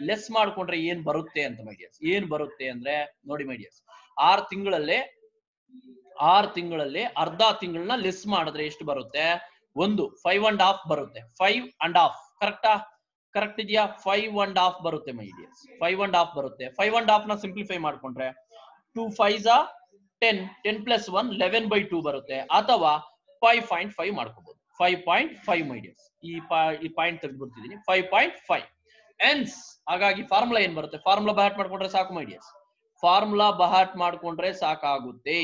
ಲೆಸ್ ಮಾಡ್ಕೊಂಡ್ರೆ ಏನ್ ಬರುತ್ತೆ ಅಂತ ಮೈ ಡಿಯರ್ಸ್. ಏನ್ ಬರುತ್ತೆ ಅಂದ್ರೆ ನೋಡಿ ಮೈ ಡಿಯರ್ಸ್, 6 ತಿಂಗಳಲ್ಲಿ ಅರ್ಧ ತಿಂಗಳನ್ನ ಲೆಸ್ ಮಾಡಿದ್ರೆ ಎಷ್ಟು ಬರುತ್ತೆ? 5.5 ಬರುತ್ತೆ. 5.5 ಕರೆಕ್ಟಾ? ಕರೆಕ್ಟ್ ಇದೆಯಾ? 5.5 ಬರುತ್ತೆ ಮೈ ಡಿಯರ್ಸ್. 5.5 ಬರುತ್ತೆ. 5.5 ನ ಸಿಂಪ್ಲಿಫೈ ಮಾಡ್ಕೊಂಡ್ರೆ 2 5s 10, 10 plus 1 11/2 ಬರುತ್ತೆ. ಅಥವಾ 5.5 ಮಾಡ್ಕೋಬಹುದು. 5.5 ಮೈ ಡಿಯರ್ಸ್. ಈ ಪಾಯಿಂಟ್ ತೆಗೆದುಬಿಡ್ತಿದ್ದೀನಿ. 5.5 ಎನ್ಸ್. ಹಾಗಾಗಿ ಫಾರ್ಮುಲಾ ಏನ್ ಬರುತ್ತೆ? ಫಾರ್ಮುಲಾ ಬಹಾಟ್ ಮಾಡ್ಕೊಂಡ್ರೆ ಸಾಕು ಮೈ ಡಿಯರ್ಸ್. ಫಾರ್ಮುಲಾ ಬಹಾಟ್ ಮಾಡ್ಕೊಂಡ್ರೆ ಸಾಕಾಗುತ್ತೆ.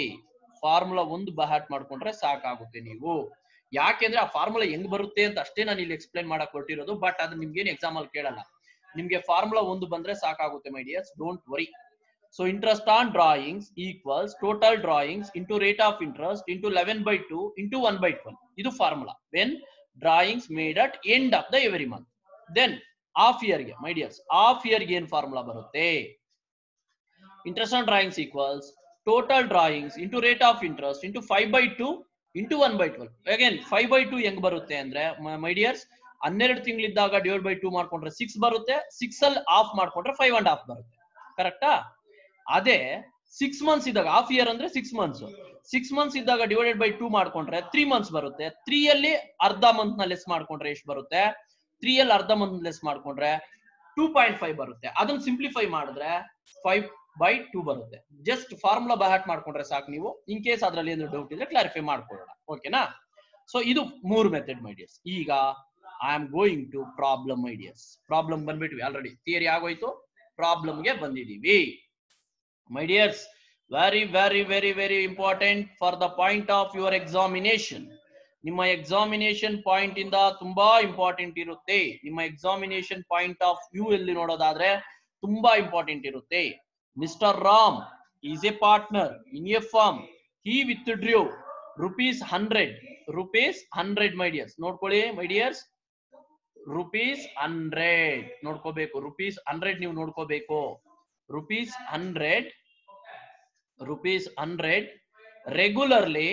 ಫಾರ್ಮುಲಾ ಒಂದು ಬಹಾಟ್ ಮಾಡ್ಕೊಂಡ್ರೆ ಸಾಕಾಗುತ್ತೆ ನೀವು. ಯಾಕೆಂದ್ರೆ ಆ ಫಾರ್ಮುಲಾ ಹೆಂಗ್ ಬರುತ್ತೆ ಅಂತ ಅಷ್ಟೇ ನಾನು ಇಲ್ಲಿ ಎಕ್ಸ್ಪ್ಲೈನ್ ಮಾಡಕ್ ಹೊರಟಿರೋದು. ಬಟ್ ಅದು ನಿಮ್ಗೇನು ಎಕ್ಸಾಮ್ ಅಲ್ಲಿ ಕೇಳಲ್ಲ. ನಿಮ್ಗೆ ಫಾರ್ಮುಲಾ ಒಂದು ಬಂದ್ರೆ ಸಾಕಾಗುತ್ತೆ my dears. Don't worry. So interest on drawings equals total drawings into rate of interest into 11/2 into 1/12. Idu formula when drawings made at end of the every month. Then half year ge my dears, half year ge en formula barutte? Interest on drawings equals total drawings into rate of interest into 5/2 into 1/12. Again 5/2 ಹೆಂಗ್ ಬರುತ್ತೆ ಅಂದ್ರೆ my dears, 12 ತಿಂಗಳಿದ್ದಾಗ ಡಿವೈಡ್ ಬೈ 2 ಮಾಡ್ಕೊಂಡ್ರೆ 6 ಬರುತ್ತೆ. 6 ಅಲ್ಲಿ ಹಾಫ್ ಮಾಡ್ಕೊಂಡ್ರೆ 5.5 ಬರುತ್ತೆ. ಕರೆಕ್ಟಾ? ಅದೇ 6 ಮಂತ್ಸ್ ಇದ್ದಾಗ, ಹಾಫ್ ಇಯರ್ ಅಂದ್ರೆ 6 ಮಂತ್ಸ್. 6 ಮಂತ್ಸ್ ಇದ್ದಾಗ ಡಿವೈಡೆಡ್ ಬೈ 2 ಮಾಡ್ಕೊಂಡ್ರೆ 3 ಮಂತ್ಸ್ ಬರುತ್ತೆ. 3 ಅಲ್ಲಿ ಅರ್ಧ ಮಂತ್ ನ ಲೆಸ್ ಮಾಡ್ಕೊಂಡ್ರೆ ಎಷ್ಟು ಬರುತ್ತೆ? 3 ಅಲ್ಲಿ ಅರ್ಧ ಮಂತ್ ಲೆಸ್ ಮಾಡ್ಕೊಂಡ್ರೆ 2.5 ಬರುತ್ತೆ. ಅದನ್ನ ಸಿಂಪ್ಲಿಫೈ ಮಾಡಿದ್ರೆ 5/2 ಬರುತ್ತೆ. ಜಸ್ಟ್ ಫಾರ್ಮುಲಾ ಬಹಾಟ್ ಮಾಡ್ಕೊಂಡ್ರೆ ಸಾಕು ನೀವು. ಇನ್ ಕೇಸ್ ಅದ್ರಲ್ಲಿ ಏನಾದ್ರು ಡೌಟ್ ಇದ್ರೆ ಕ್ಲಾರಿಫೈ ಮಾಡ್ಕೊಳ್ಳೋಣ. ಓಕೆನಾ? ಸೊ ಇದು 3 ಮೆಥಡ್ ಮೈ ಡಿಯರ್ಸ್. ಈಗ I am going to problem my dears. Problem ಬಂದ್ಬಿಟ್ವಿ ಆಲ್ರೆಡಿ. ಥಿಯರಿ ಆಗೋಯ್ತು, ಪ್ರಾಬ್ಲಮ್ಗೆ ಬಂದಿದೀವಿ. My dears, very very very very important for the point of your examination. ನಿಮ್ಮ ಎಕ್ಸಾಮಿನೇಷನ್ ಪಾಯಿಂಟ್ ಇಂದ ತುಂಬಾ ಇಂಪಾರ್ಟೆಂಟ್ ಇರುತ್ತೆ. ನಿಮ್ಮ ಎಕ್ಸಾಮಿನೇಷನ್ ಪಾಯಿಂಟ್ ಆಫ್ ವ್ಯೂ ಅಲ್ಲಿ ನೋಡೋದಾದ್ರೆ ತುಂಬಾ ಇಂಪಾರ್ಟೆಂಟ್ ಇರುತ್ತೆ. Mister Ram is a partner in a firm. He withdrew ₹100 my dears. ನೋಡ್ಕೊಳ್ಳಿ ಮೈ ಡಿಯರ್ಸ್, ₹100 ನೋಡ್ಕೋಬೇಕು. ₹100 ನೀವು ನೋಡ್ಕೋಬೇಕು. ₹100 rupees 100 regularly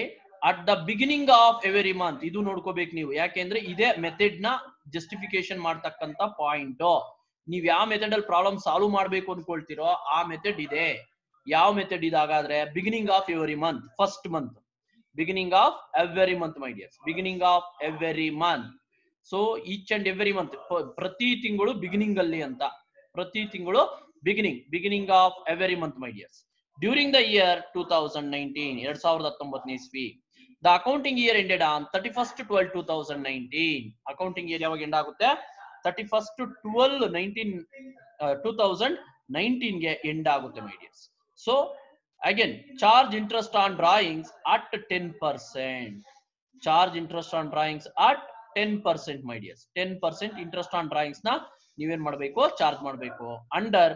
at the beginning of every month. ಇದು ನೋಡ್ಕೋಬೇಕು ನೀವು, ಯಾಕೆಂದ್ರೆ ಇದೇ ಮೆಥಡ್ ನ ಜಸ್ಟಿಫಿಕೇಶನ್ ಮಾಡ್ತಕ್ಕಂತ ಪಾಯಿಂಟ್. ನೀವ್ ಯಾವ ಮೆಥಡ್ ಅಲ್ಲಿ ಪ್ರಾಬ್ಲಮ್ ಸಾಲ್ವ್ ಮಾಡ್ಬೇಕು ಅನ್ಕೊಳ್ತಿರೋ ಆ ಮೆಥಡ್ ಇದೆ. ಯಾವ ಮೆಥಡ್ ಇದಾಗಾದ್ರೆ beginning of every month, first month, beginning of every month my dears, beginning of every month. So each and every month, ಪ್ರತಿ ತಿಂಗಳು ಬಿಗಿನಿಂಗ್ ಅಲ್ಲಿ ಅಂತ, ಪ್ರತಿ ತಿಂಗಳು beginning of every month my dears. During the year 2019, 2019 ಇಸ್ವಿ, the accounting year ended on 31st 12 2019. Accounting year ಯಾವಾಗ ಎಂಡ್ ಆಗುತ್ತೆ? 31st 12 2019 ಗೆ ಎಂಡ್ ಆಗುತ್ತೆ my dears. So again charge interest on drawings at 10%. Charge interest on drawings at 10% my dears. 10% interest on drawings ನ ನೀವೇನ್ ಮಾಡಬೇಕು? ಚಾರ್ಜ್ ಮಾಡಬೇಕು. Under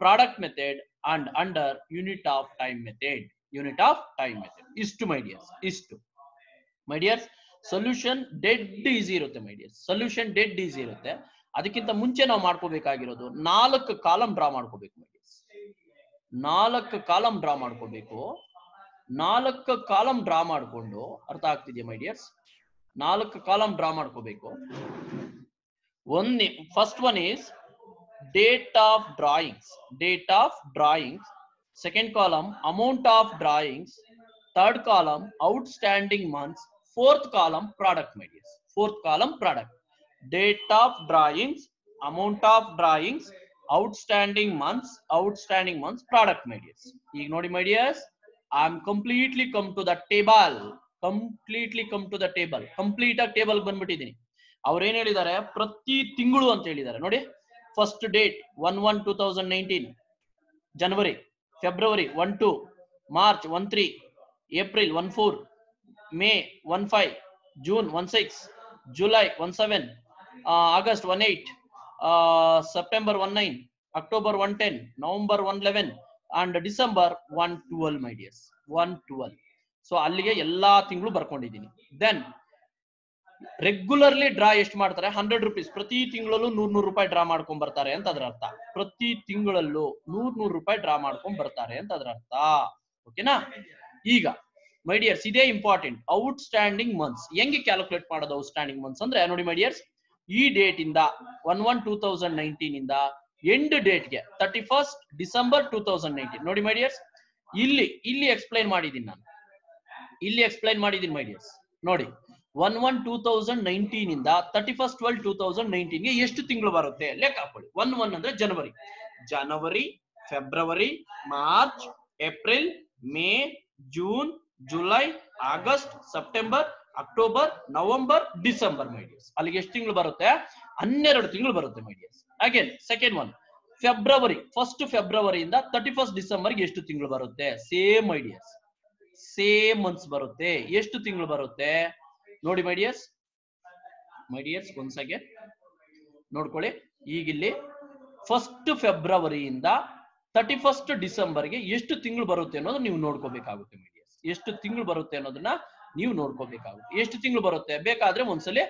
product method and under unit of time method. Unit of time method. ಇಷ್ಟು ಮೈ ಡಿಯರ್ಸ್, ಇಷ್ಟು ಮೈ ಡಿಯರ್ಸ್. ಸೊಲ್ಯೂಷನ್ ಡೆಡ್ ಈಸಿ ಇರುತ್ತೆ ಮೈ ಡಿಯರ್ಸ್. ಸೊಲ್ಯೂಷನ್ ಡೆಡ್ ಈಸಿ ಇರುತ್ತೆ. ಅದಕ್ಕಿಂತ ಮುಂಚೆ ನಾವು ಮಾಡ್ಕೋಬೇಕಾಗಿರೋದು 4 ಕಾಲಮ್ ಡ್ರಾ ಮಾಡ್ಕೋಬೇಕು ಮೈ ಡಿಯರ್ಸ್. 4 ಕಾಲಮ್ ಡ್ರಾ ಮಾಡ್ಕೋಬೇಕು. 4 ಕಾಲಮ್ ಡ್ರಾ ಮಾಡ್ಕೊಂಡು, ಅರ್ಥ ಆಗ್ತಿದೆಯಾ ಮೈ ಡಿಯರ್ಸ್? 4 ಕಾಲಮ್ ಡ್ರಾ ಮಾಡ್ಕೋಬೇಕು. First one is date of drawings. Date of drawings. Second column amount of drawings. Third column outstanding months. Fourth column product my dears. Fourth column product. Date of drawings, amount of drawings, outstanding months, product my dears. ಈಗ ನೋಡಿ my dears, I am completely come to the table. Complete ಆಗಿ ಟೇಬಲ್ ಬಂದ್ಬಿಟ್ಟಿದ್ದೀನಿ. ಅವ್ರು ಏನ್ ಹೇಳಿದ್ದಾರೆ? ಪ್ರತಿ ತಿಂಗಳು ಅಂತ ಹೇಳಿದ್ದಾರೆ ನೋಡಿ. First date 1/1/2019, January, February 1/2, March 1/3, April 1/4, May 1/5, June 1/6, July 1/7, August 1/8, September 1/9, October 1/10, November 1/11 and December 1/12 my dears. 1/12. So ಅಲ್ಲಿಗೆ ಎಲ್ಲಾ ತಿಂಗಳು ಬರ್ಕೊಂಡಿದ್ದೀನಿ. ದೆನ್ ರೆಗ್ಯುಲರ್ಲಿ ಡ್ರಾ ಎಷ್ಟು ಮಾಡ್ತಾರೆ? 100 ರೂಪೀಸ್. ಪ್ರತಿ ತಿಂಗಳಲ್ಲೂ 100 ರೂಪಾಯಿ ಡ್ರಾ ಮಾಡ್ಕೊಂಡ್ ಬರ್ತಾರೆ ಅಂತ ಅದ್ರ ಅರ್ಥ. ಪ್ರತಿ ತಿಂಗಳಲ್ಲೂ 100 ರೂಪಾಯಿ ಡ್ರಾ ಮಾಡ್ಕೊಂಡ್ ಬರ್ತಾರೆ ಅಂತ ಅದ್ರ ಅರ್ಥ. ಓಕೆನಾ? ಈಗ ಮೈ ಡಿಯರ್ಸ್ ಇದೇ ಇಂಪಾರ್ಟೆಂಟ್. ಔಟ್ಸ್ಟ್ಯಾಂಡಿಂಗ್ ಮಂತ್ಸ್ ಹೆಂಗೆ ಕ್ಯಾಲ್ಕುಲೇಟ್ ಮಾಡೋದು? ಔಟ್ಸ್ಟ್ಯಾಂಡಿಂಗ್ ಮಂತ್ಸ್ ಅಂದ್ರೆ ನೋಡಿ ಮೈ ಡಿಯರ್ಸ್, ಈ ಡೇಟ್ ಇಂದ 1/1/2019 ಇಂದ ಎಂಡ್ ಡೇಟ್ ಗೆ 31st ಡಿಸೆಂಬರ್ 2019 ನೋಡಿ ಮೈ ಡಿಯರ್ಸ್. ಇಲ್ಲಿ ಎಕ್ಸ್ಪ್ಲೈನ್ ಮಾಡಿದೀನಿ ನಾನು. ಮೈ ಡಿಯರ್ಸ್ ನೋಡಿ, 1/1/2019 ಇಂದ 31st 12 2019 ಗೆ ಎಷ್ಟು ತಿಂಗಳು ಬರುತ್ತೆ ಲೆಕ್ಕ ಹಾಕೊಳ್ಳಿ. 1/1 ಅಂದ್ರೆ ಜನವರಿ, February, March, April, May, June, July, August, September, October, November, December my dears. ಅಲ್ಲಿಗೆ ಎಷ್ಟು ತಿಂಗಳು ಬರುತ್ತೆ? 12 ತಿಂಗಳು ಬರುತ್ತೆ my dears. Again second one February, 1st ಫೆಬ್ರವರಿಯಿಂದ 31st ಡಿಸೆಂಬರ್ಗೆ ಎಷ್ಟು ತಿಂಗಳು ಬರುತ್ತೆ? Same my dears, same months ಬರುತ್ತೆ. ಎಷ್ಟು ತಿಂಗಳು ಬರುತ್ತೆ ನೋಡಿ ಮೈ ಡಿಯರ್ಸ್. ಒಂದ್ಸ್ ಅಗೇನ್ ನೋಡ್ಕೊಳ್ಳಿ. ಈಗಿಲ್ಲಿ 1st ಫೆಬ್ರವರಿಯಿಂದ 31st ಡಿಸೆಂಬರ್ಗೆ ಎಷ್ಟು ತಿಂಗಳು ಬರುತ್ತೆ ಅನ್ನೋದು ನೀವು ನೋಡ್ಕೋಬೇಕಾಗುತ್ತೆ ಮೈ ಡಿಯರ್ಸ್. ಎಷ್ಟು ತಿಂಗಳು ಬರುತ್ತೆ ಅನ್ನೋದನ್ನ ನೀವು ನೋಡ್ಕೋಬೇಕಾಗುತ್ತೆ. ಎಷ್ಟು ತಿಂಗಳು ಬರುತ್ತೆ ಬೇಕಾದ್ರೆ ಒಂದ್ಸಲಿ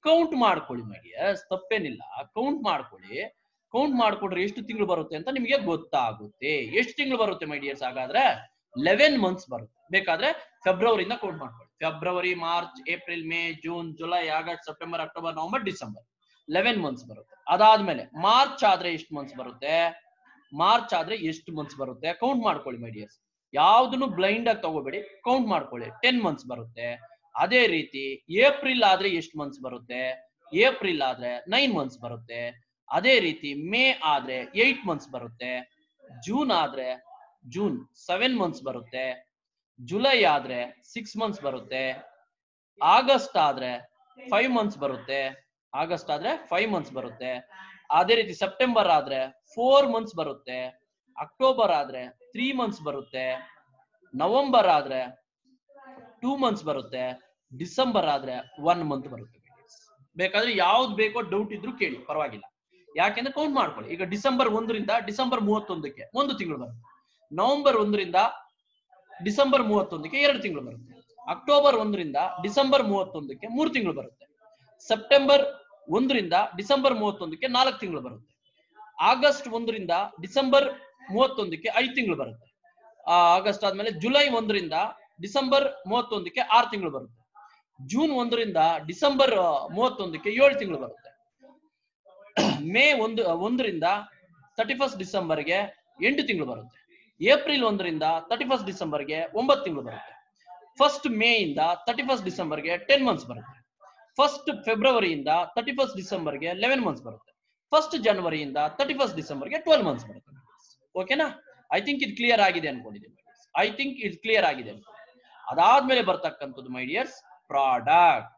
ಕೌಂಟ್ ಮಾಡ್ಕೊಳ್ಳಿ ಮೈ ಡಿಯರ್ಸ್, ತಪ್ಪೇನಿಲ್ಲ. ಕೌಂಟ್ ಮಾಡ್ಕೊಂಡ್ರೆ ಎಷ್ಟು ತಿಂಗಳು ಬರುತ್ತೆ ಅಂತ ನಿಮಗೆ ಗೊತ್ತಾಗುತ್ತೆ. ಎಷ್ಟು ತಿಂಗಳು ಬರುತ್ತೆ ಮೈ ಡಿಯರ್ಸ್? ಹಾಗಾದ್ರೆ 11 ಮಂತ್ಸ್ ಬರುತ್ತೆ. ಬೇಕಾದ್ರೆ ಫೆಬ್ರವರಿಯಿಂದ ಕೌಂಟ್ ಮಾಡ್ಕೊಳ್ಳಿ. February, March, April, May, June, July, August, September, October, November, December 11 months ಬರುತ್ತೆ. ಅದಾದ್ಮೇಲೆ ಮಾರ್ಚ್ ಆದ್ರೆ ಎಷ್ಟು ಮಂತ್ಸ್ ಬರುತ್ತೆ? ಕೌಂಟ್ ಮಾಡ್ಕೊಳ್ಳಿ ಮೈ ಡಿಯರ್ಸ್. ಯಾವ್ದನ್ನು ಬ್ಲೈಂಡ್ ಆಗಿ ತಗೋಬೇಡಿ, ಕೌಂಟ್ ಮಾಡ್ಕೊಳ್ಳಿ. 10 ಮಂತ್ಸ್ ಬರುತ್ತೆ. ಅದೇ ರೀತಿ ಏಪ್ರಿಲ್ ಆದ್ರೆ ಎಷ್ಟು ಮಂತ್ಸ್ ಬರುತ್ತೆ? ಏಪ್ರಿಲ್ ಆದ್ರೆ 9 ಮಂತ್ಸ್ ಬರುತ್ತೆ. ಅದೇ ರೀತಿ ಮೇ ಆದ್ರೆ 8 ಮಂತ್ಸ್ ಬರುತ್ತೆ. ಜೂನ್ ಆದ್ರೆ 7 ಮಂತ್ಸ್ ಬರುತ್ತೆ. ಜುಲೈ ಆದ್ರೆ 6 ಮಂತ್ಸ್ ಬರುತ್ತೆ. ಆಗಸ್ಟ್ ಆದ್ರೆ 5 ಮಂತ್ಸ್ ಬರುತ್ತೆ. ಅದೇ ರೀತಿ ಸೆಪ್ಟೆಂಬರ್ ಆದ್ರೆ 4 ಮಂತ್ಸ್ ಬರುತ್ತೆ. ಅಕ್ಟೋಬರ್ ಆದ್ರೆ 3 ಮಂತ್ಸ್ ಬರುತ್ತೆ. ನವೆಂಬರ್ ಆದ್ರೆ 2 ಮಂತ್ಸ್ ಬರುತ್ತೆ. ಡಿಸೆಂಬರ್ ಆದ್ರೆ 1 ಮಂತ್ ಬರುತ್ತೆ. ಬೇಕಾದ್ರೆ ಯಾವ್ದು ಬೇಕೋ ಡೌಟ್ ಇದ್ರು ಕೇಳಿ, ಪರವಾಗಿಲ್ಲ. ಯಾಕೆಂದ್ರೆ ಕೌಂಟ್ ಮಾಡ್ಕೊಳ್ಳಿ. ಈಗ ಡಿಸೆಂಬರ್ 1ರಿಂದ ಡಿಸೆಂಬರ್ 31ಕ್ಕೆ 1 ತಿಂಗಳು ಬರುತ್ತೆ. ನವೆಂಬರ್ 1ರಿಂದ ಡಿಸೆಂಬರ್ 31ಕ್ಕೆ 2 ತಿಂಗಳು ಬರುತ್ತೆ. ಅಕ್ಟೋಬರ್ 1ರಿಂದ ಡಿಸೆಂಬರ್ 31ಕ್ಕೆ 3 ತಿಂಗಳು ಬರುತ್ತೆ. ಸೆಪ್ಟೆಂಬರ್ 1ರಿಂದ ಡಿಸೆಂಬರ್ 31ಕ್ಕೆ 4 ತಿಂಗಳು ಬರುತ್ತೆ. ಆಗಸ್ಟ್ 1ರಿಂದ ಡಿಸೆಂಬರ್ 31ಕ್ಕೆ 5 ತಿಂಗಳು ಬರುತ್ತೆ. ಆಗಸ್ಟ್ ಆದ್ಮೇಲೆ ಜುಲೈ 1ರಿಂದ ಡಿಸೆಂಬರ್ 31ಕ್ಕೆ 6 ತಿಂಗಳು ಬರುತ್ತೆ. ಜೂನ್ 1ರಿಂದ ಡಿಸೆಂಬರ್ 31ಕ್ಕೆ 7 ತಿಂಗಳು ಬರುತ್ತೆ. ಮೇ 1ರಿಂದ 31 ಡಿಸೆಂಬರ್ಗೆ 8 ತಿಂಗಳು ಬರುತ್ತೆ. ಏಪ್ರಿಲ್ 1ರಿಂದ 31 ಡಿಸೆಂಬರ್ಗೆ 9 ತಿಂಗಳು ಬರುತ್ತೆ. 1 ಮೇ ಇಂದ 31 ಡಿಸೆಂಬರ್ಗೆ 10 ಮಂತ್ಸ್ ಬರುತ್ತೆ. 1 ಫೆಬ್ರವರಿಯಿಂದ 31 ಡಿಸೆಂಬರ್ಗೆ 11 ಮಂತ್ಸ್ ಬರುತ್ತೆ. 1 ಜನವರಿಯಿಂದ 31 ಡಿಸೆಂಬರ್ಗೆ 12 ಮಂತ್ಸ್ ಬರುತ್ತೆ. ಓಕೆನಾ? ಐ ಥಿಂಕ್ ಇದು ಕ್ಲಿಯರ್ ಆಗಿದೆ ಅನ್ಕೊಂಡಿದ್ದೀನಿ. ಐ ಥಿಂಕ್ ಇದು ಕ್ಲಿಯರ್ ಆಗಿದೆ. ಅದಾದ್ಮೇಲೆ ಬರ್ತಕ್ಕಂಥದ್ದು ಮೈ ಡಿಯರ್ಸ್ ಪ್ರಾಡಕ್ಟ್.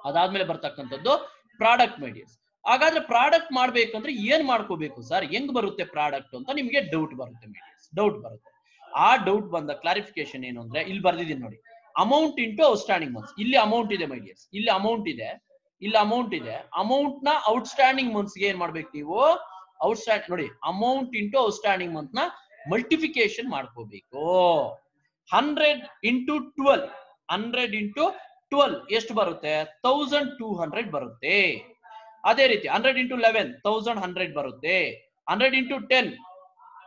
ಅದಾದ್ಮೇಲೆ ಬರ್ತಕ್ಕಂಥದ್ದು ಪ್ರಾಡಕ್ಟ್ ಮೈ ಡಿಯರ್ಸ್. ಹಾಗಾದ್ರೆ ಪ್ರಾಡಕ್ಟ್ ಮಾಡ್ಬೇಕಂದ್ರೆ ಏನ್ ಮಾಡ್ಕೋಬೇಕು ಸರ್, ಹೆಂಗ್ ಬರುತ್ತೆ ಪ್ರಾಡಕ್ಟ್ ಅಂತ ನಿಮ್ಗೆ ಡೌಟ್ ಬರುತ್ತೆ ಮೈ ಡಿಯರ್ಸ್, ಡೌಟ್ ಬರುತ್ತೆ. ಆ ಡೌಟ್ ಬಂದ ಕ್ಲಾರಿಫಿಕೇಶನ್ ಏನು ಅಂದ್ರೆ ಇಲ್ಲಿ ಬರ್ದಿದ್ದೀನಿ ನೋಡಿ, ಅಮೌಂಟ್ ಇಂಟು ಔಟ್ಸ್ಟ್ಯಾಂಡಿಂಗ್ ಮಂತ್ಸ್. ಇಲ್ಲಿ ಅಮೌಂಟ್ ಇದೆ ಮೈ ಡಿಯರ್ಸ್, ಇಲ್ಲಿ ಅಮೌಂಟ್ ಇದೆ, ಇಲ್ಲಿ ಅಮೌಂಟ್ ಇದೆ. ಅಮೌಂಟ್ ನ ಔಟ್ಸ್ಟ್ಯಾಂಡಿಂಗ್ ಮಂತ್ಸ್ ಗೆ ಏನ್ ಮಾಡ್ಬೇಕು ನೀವು, ಔಟ್ಸ್ಟ್ಯಾಂಡ್ ನೋಡಿ, ಅಮೌಂಟ್ ಇಂಟು ಔಟ್ಸ್ಟ್ಯಾಂಡಿಂಗ್ ಮಂತ್ ನ ಮಲ್ಟಿಫಿಕೇಶನ್ ಮಾಡ್ಕೋಬೇಕು. 100 ಇಂಟು 12, 100 ಇಂಟು 12 ಎಷ್ಟು ಬರುತ್ತೆ? 1200 ಬರುತ್ತೆ. ಅದೇ ರೀತಿ 100 ಇಂಟು 11 1100 ಬರುತ್ತೆ. 100 ಇಂಟು 10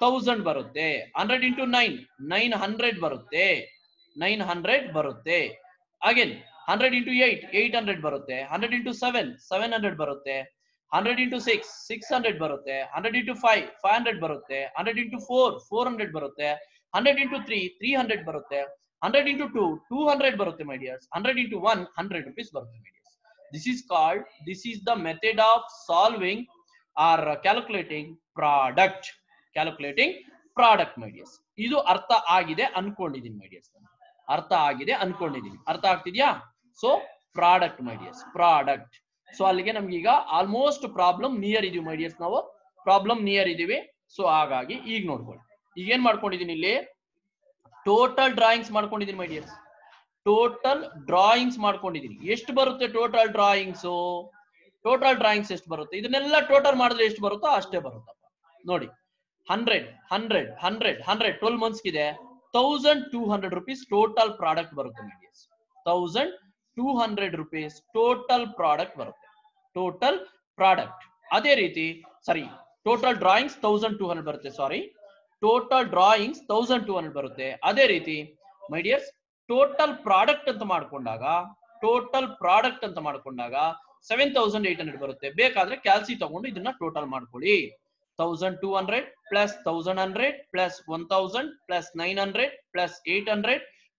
1000 ಬರುತ್ತೆ. 100 ಇಂಟು 9 900 ಬರುತ್ತೆ. 900 ಬರುತ್ತೆ. ಅಗೇನ್ 100 ಇಂಟು 8 800 ಬರುತ್ತೆ. 100 ಇಂಟು 7 700 ಬರುತ್ತೆ. 100 ಇಂಟು 6 600 ಬರುತ್ತೆ. 100 ಇಂಟು 5 500 ಬರುತ್ತೆ. 100 ಇಂಟು 4 400 ಬರುತ್ತೆ. 100 ಇಂಟು 3 300 ಬರುತ್ತೆ. 100 ಇಂಟು 2 200 ಬರುತ್ತೆ ಮೈ ಡಿಯರ್ಸ್. 100 ಇಂಟು 1 100 rupees ಬರುತ್ತೆ my dears. This is the method of solving or calculating product. Calculating product my dears. ಇದು ಅರ್ಥ ಆಗಿದೆ ಅನ್ಕೊಂಡಿದ್ದೀನಿ ಮೈ ಡಿಯರ್ಸ್. ಅರ್ಥ ಆಗಿದೆ ಅನ್ಕೊಂಡಿದ್ದೀನಿ. ಅರ್ಥ ಆಗ್ತಿದ್ಯಾ? ಸೊ ಪ್ರಾಡಕ್ಟ್ ಮೈ ಡಿಯರ್ಸ್, ಪ್ರಾಡಕ್ಟ್. ಸೊ ಅಲ್ಲಿಗೆ ನಮ್ಗೆ ಈಗ ಆಲ್ಮೋಸ್ಟ್ ಪ್ರಾಬ್ಲಮ್ ನಿಯರ್ ಇದೀವಿ ಮೈ ಡಿಯರ್ಸ್. ನಾವು ಪ್ರಾಬ್ಲಮ್ ನಿಯರ್ ಇದೀವಿ. ಸೊ ಹಾಗಾಗಿ ಈಗ ನೋಡ್ಕೊಳ್ಳಿ, ಈಗ ಏನ್ ಮಾಡ್ಕೊಂಡಿದ್ದೀನಿ, ಇಲ್ಲಿ ಟೋಟಲ್ ಡ್ರಾಯಿಂಗ್ಸ್ ಮಾಡ್ಕೊಂಡಿದ್ದೀನಿ ಮೈ ಡಿಯರ್ಸ್. ಟೋಟಲ್ ಡ್ರಾಯಿಂಗ್ಸ್ ಮಾಡ್ಕೊಂಡಿದ್ದೀನಿ. ಎಷ್ಟು ಬರುತ್ತೆ ಟೋಟಲ್ ಡ್ರಾಯಿಂಗ್ಸ್? ಟೋಟಲ್ ಡ್ರಾಯಿಂಗ್ಸ್ ಎಷ್ಟು ಬರುತ್ತೆ? ಇದನ್ನೆಲ್ಲ ಟೋಟಲ್ ಮಾಡಿದ್ರೆ ಎಷ್ಟು ಬರುತ್ತೋ ಅಷ್ಟೇ ಬರುತ್ತಪ್ಪ. ನೋಡಿ 100 100 100 100 12 ಮಂತ್ಸ್ ಇದೆ. 1200 rupees ಟೋಟಲ್ ಪ್ರಾಡಕ್ಟ್ ಬರುತ್ತೆ my dears. 1200 rupees total product ಬರುತ್ತೆ. Total product. ಅದೇ ರೀತಿ ಸಾರಿ, ಟೋಟಲ್ ಡ್ರಾಯಿಂಗ್ಸ್ 1200 ಬರುತ್ತೆ. ಸಾರಿ, ಟೋಟಲ್ ಡ್ರಾಯಿಂಗ್ಸ್ 1200 ಬರುತ್ತೆ. ಅದೇ ರೀತಿ ಮೈ ಡಿಯರ್ಸ್ ಟೋಟಲ್ ಪ್ರಾಡಕ್ಟ್ ಅಂತ ಮಾಡ್ಕೊಂಡಾಗ, ಟೋಟಲ್ ಪ್ರಾಡಕ್ಟ್ ಅಂತ ಮಾಡ್ಕೊಂಡಾಗ 7800 ಬರುತ್ತೆ. ಬೇಕಾದ್ರೆ ಕ್ಯಾಲ್ಸಿ ತಗೊಂಡು ಇದನ್ನ ಟೋಟಲ್ ಮಾಡ್ಕೊಳ್ಳಿ. 1200 plus 1100 plus 1000 plus 900 plus 800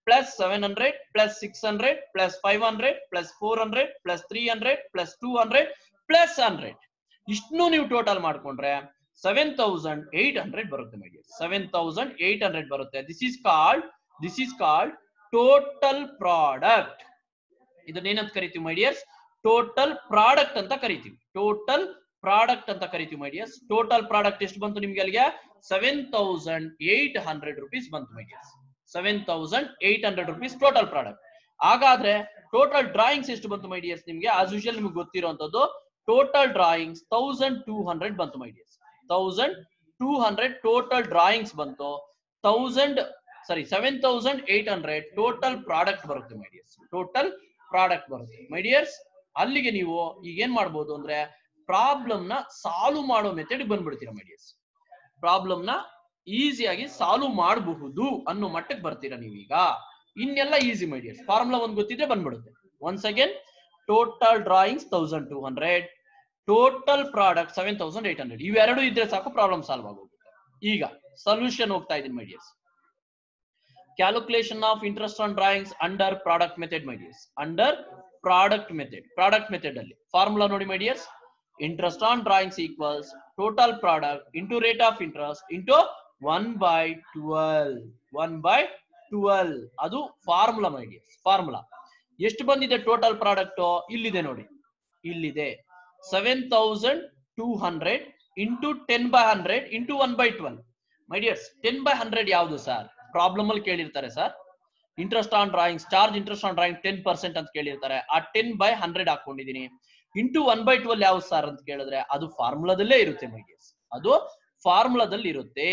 plus 700 plus 600 plus 500 plus 400 plus 300 plus 200 plus 100 ಇಷ್ಟನ್ನು ನೀವು ಟೋಟಲ್ ಮಾಡ್ಕೊಂಡ್ರೆ 7800 ಬರುತ್ತೆ ಮೈ ಡಿಯರ್. 7800 ಬರುತ್ತೆ. This is called total product. ಇದನ್ನೇನಂತ ಕರಿತೀವಿ ಮೈ ಡಿಯರ್ಸ್? ಟೋಟಲ್ ಪ್ರಾಡಕ್ಟ್ ಅಂತ ಕರಿತೀವಿ. ಟೋಟಲ್ ಪ್ರಾಡಕ್ಟ್ ಅಂತ ಕರಿತೀವಿ ಮೈ ಡಿಯರ್ಸ್. ಟೋಟಲ್ ಪ್ರಾಡಕ್ಟ್ ಎಷ್ಟು ಬಂತು ನಿಮ್ಗೆ ಅಲ್ಲಿಗೆ? 7800 rupees ಬಂತು ಮೈ ಡಿಯರ್ಸ್. 7800 rupees total product. ಹಾಗಾದ್ರೆ ಟೋಟಲ್ ಡ್ರಾಯಿಂಗ್ಸ್ ಎಷ್ಟು ಬಂತು ಮೈ ಡಿಯರ್ಸ್ ನಿಮ್ಗೆ? ಆಸ್ ಯೂಶುವಲ್ ನಿಮ್ಗೆ ಗೊತ್ತಿರುವಂತದ್ದು ಟೋಟಲ್ ಡ್ರಾಯಿಂಗ್ಸ್ 1200 ಬಂತು ಮೈ ಡಿಯರ್ಸ್. 1200 ಟೋಟಲ್ ಡ್ರಾಯಿಂಗ್ಸ್ ಬಂತು. 7800 ಟೋಟಲ್ ಪ್ರಾಡಕ್ಟ್ ಬರುತ್ತೆ ಮೈ ಡಿಯರ್ಸ್. ಟೋಟಲ್ ಪ್ರಾಡಕ್ಟ್ ಬರುತ್ತೆ ಮೈ ಡಿಯರ್ಸ್. ಅಲ್ಲಿಗೆ ನೀವು ಈಗ ಏನ್ ಮಾಡ್ಬೋದು ಅಂದ್ರೆ ಪ್ರಾಬ್ಲಮ್ ನ ಸಾಲ್ವ್ ಮಾಡೋ ಮೆಥಡ್ ಬಂದ್ಬಿಡ್ತೀರಾ ಮೈ ಡಿಯರ್ಸ್. ಪ್ರಾಬ್ಲಮ್ ನ ಈಸಿಯಾಗಿ ಸಾಲ್ವ್ ಮಾಡಬಹುದು ಅನ್ನೋ ಮಟ್ಟಕ್ಕೆ ಬರ್ತೀರಾ ನೀವೀಗ. ಇನ್ನೆಲ್ಲ ಈಸಿ ಮೈ ಡಿಯರ್ಸ್. ಫಾರ್ಮುಲಾ ಒಂದು ಗೊತ್ತಿದ್ರೆ ಬಂದ್ಬಿಡುತ್ತೆ. Once again, total drawings 1200, total product 7800. ಇವೆರಡು ಇದ್ರೆ ಸಾಕು, ಪ್ರಾಬ್ಲಮ್ ಸಾಲ್ವ್ ಆಗೋಗುತ್ತೆ. ಈಗ ಸೊಲ್ಯೂಷನ್ ಹೋಗ್ತಾ ಇದೀನಿ my dears. Calculation of interest on drawings under product method my dears. Under product method. Product method ಅಲ್ಲಿ ಫಾರ್ಮುಲಾ ನೋಡಿ my dears. Interest on drawings equals total product into rate of interest into 1/12. 1/12 ಅದು ಫಾರ್ಮುಲಾ ಮೈ ಡಿಯರ್ಸ್. ಫಾರ್ಮುಲಾ ಎಷ್ಟು ಬಂದಿದೆ ಟೋಟಲ್ ಪ್ರಾಡಕ್ಟ್? ಇಲ್ಲಿದೆ ನೋಡಿ, ಇಲ್ಲಿದೆ 7200 ಇಂಟು 10/100 ಇಂಟು 1/12 ಮೈ ಡಿಯರ್ಸ್. 10/100 ಯಾವುದು ಸರ್? ಪ್ರಾಬ್ಲಮ್ ಅಲ್ಲಿ ಕೇಳಿರ್ತಾರೆ sir. Interest on drawings, charge interest on drawing 10% ಅಂತ ಕೇಳಿರ್ತಾರೆ. ಆ 10/100 ಹಾಕೊಂಡಿದೀನಿ. ಇಂಟು 1/12 ಯಾವ್ದು ಸರ್ ಅಂತ ಕೇಳಿದ್ರೆ ಅದು ಫಾರ್ಮುಲಾದಲ್ಲೇ ಇರುತ್ತೆ ಮೈ ಡಿಯರ್ಸ್. ಅದು ಫಾರ್ಮುಲಾದಲ್ಲಿ ಇರುತ್ತೆ.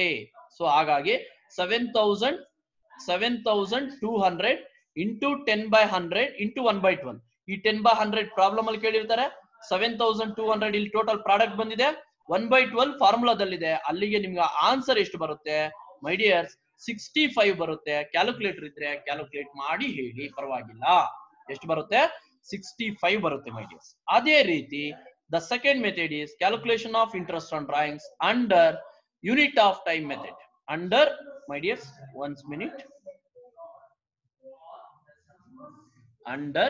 ಸೊ ಹಾಗಾಗಿ 7200 ಇಂಟು 10/100 ಇಂಟು 1/12. ಈ 10/100 ಪ್ರಾಬ್ಲಮ್ ಅಲ್ಲಿ ಕೇಳಿರ್ತಾರೆ. 7200 ಇಲ್ಲಿ ಟೋಟಲ್ ಪ್ರಾಡಕ್ಟ್ ಬಂದಿದೆ. 1/12 ಫಾರ್ಮುಲಾದಲ್ಲಿದೆ. ಅಲ್ಲಿಗೆ ನಿಮ್ಗೆ ಆನ್ಸರ್ ಎಷ್ಟು ಬರುತ್ತೆ ಮೈ ಡಿಯರ್ಸ್? 65 ಬರುತ್ತೆ. ಕ್ಯಾಲ್ಕುಲೇಟರ್ ಇದ್ರೆ ಕ್ಯಾಲ್ಕುಲೇಟ್ ಮಾಡಿ ಹೇಳಿ, ಪರವಾಗಿಲ್ಲ. ಎಷ್ಟು ಬರುತ್ತೆ? 65 ಬರುತ್ತೆ ಮೈ ಡಿಯರ್ಸ್. ಅದೇ ರೀತಿ the second method is calculation of interest on drawings under unit of time method. Under, my dears, once minute, under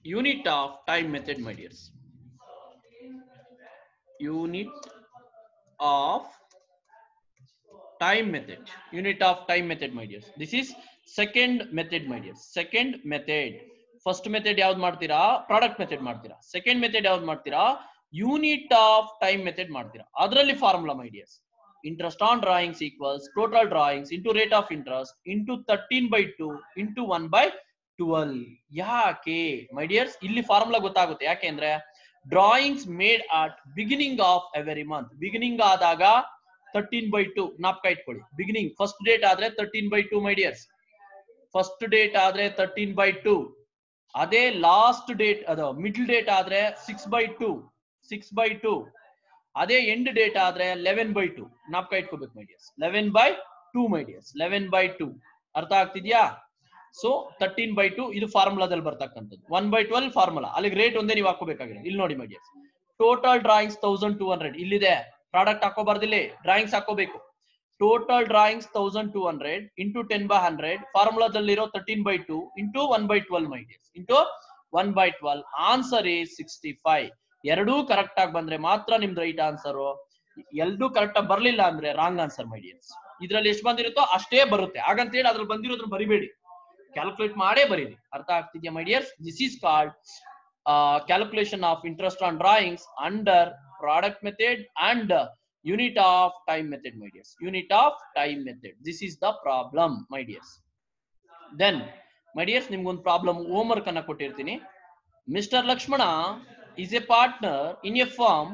unit of time method, my dears, unit of time method, unit of time method, my dears. This is second method, my dears. Second method. First method ಯಾವ್ದು ಮಾಡ್ತೀರಾ? ಪ್ರಾಡಕ್ಟ್ ಮೆಥಡ್ ಮಾಡ್ತೀರಾ. ಸೆಕೆಂಡ್ ಮೆಥಡ್ ಯಾವ್ದು ಮಾಡ್ತೀರಾ? ಯೂನಿಟ್ ಆಫ್ ಟೈಮ್ ಮೆಥಡ್ ಮಾಡ್ತೀರಾ. ಅದರಲ್ಲಿ formula my dears, interest on drawings equals total drawings into rate of interest into 13/2 into 1/12. ಯಾಕೆ ಮೈ ಡಿಯರ್ಸ್? ಇಲ್ಲಿ ಫಾರ್ಮುಲಾ ಗೊತ್ತಾಗುತ್ತೆ. ಯಾಕೆಂದ್ರೆ drawings made at beginning of every month, beginning ಆದಾಗ 13/2 ನಾಪ್ಕ ಇಟ್ಕೊಳ್ಳಿ. ಬಿಗಿನಿಂಗ್ ಫಸ್ಟ್ ಡೇಟ್ ಆದ್ರೆ 13/2 ಮೈ ಡಿಯರ್ಸ್. ಫಸ್ಟ್ ಡೇಟ್ ಆದ್ರೆ 13/2. ಅದೇ ಲಾಸ್ಟ್ ಡೇಟ್ ಅದು ಮಿಡ್ಲ್ ಡೇಟ್ ಆದ್ರೆ 6/2. ಅದೇ ಎಂಡ್ ಡೇಟ್ ಆದ್ರೆ 11/2 ನಾಪ್ಕ ಇಟ್ಕೋಬೇಕು ಮೈ ಡಿಯರ್ಸ್. 11/2 ಮೈ ಡಿಯರ್ಸ್. 11/2 ಅರ್ಥ ಆಗ್ತಿದ್ಯಾ? ಸೊ 13/2 ಇದು ಫಾರ್ಮುಲಾದಲ್ಲಿ ಬರ್ತಕ್ಕಂಥದ್ದು. 1/12 ಫಾರ್ಮುಲಾ. ಅಲ್ಲಿಗೆ ರೇಟ್ ಒಂದೇ ನೀವು ಹಾಕೋಬೇಕಾಗಿದೆ. ಇಲ್ಲಿ ನೋಡಿ ಮೈ ಡಿಯರ್ಸ್, ಟೋಟಲ್ ಡ್ರಾಯಿಂಗ್ಸ್ 1200. ಇಲ್ಲಿದೆ ಪ್ರಾಡಕ್ಟ್ ಹಾಕೋಬಾರ್ದಿಲ್ಲ, ಡ್ರಾಯಿಂಗ್ಸ್ ಹಾಕೋಬೇಕು. Total drawings 1200 into 10/100. ಫಾರ್ಮುಲಾದಲ್ಲಿರೋ 13/2 into 1/12 my dears. Into 1/12. Answer is 65. ಎರಡೂ ಕರೆಕ್ಟ್ ಆಗಿ ಬಂದ್ರೆ ಮಾತ್ರ ನಿಮ್ದು ರೈಟ್ ಆನ್ಸರ್. ಎರಡೂ ಕರೆಕ್ಟ್ ಆಗಿ ಬರ್ಲಿಲ್ಲ ಅಂದ್ರೆ ರಾಂಗ್ ಆನ್ಸರ್ ಮೈ ಡಿಯರ್ಸ್. ಇದ್ರಲ್ಲಿ ಎಷ್ಟು ಬಂದಿರುತ್ತೋ ಅಷ್ಟೇ ಬರುತ್ತೆ. ಹಾಗಂತೇಳಿ ಅದ್ರಲ್ಲಿ ಬಂದಿರೋದ್ರ ಬರಿಬೇಡಿ, ಕ್ಯಾಲ್ಕುಲೇಟ್ ಮಾಡೇ ಬರೀರಿ. ಅರ್ಥ ಆಗ್ತಿದ್ಯಾ my dears? This is called calculation of interest on drawings under product method and unit of time method, my dears. Unit of time method. This is the problem, my dears. Then, my dears, nimಗೊಂದು problem homework ಅನ್ನ ಕೊಟ್ಟಿರ್ತೀನಿ. Mr. Lakshmana is a partner in a firm.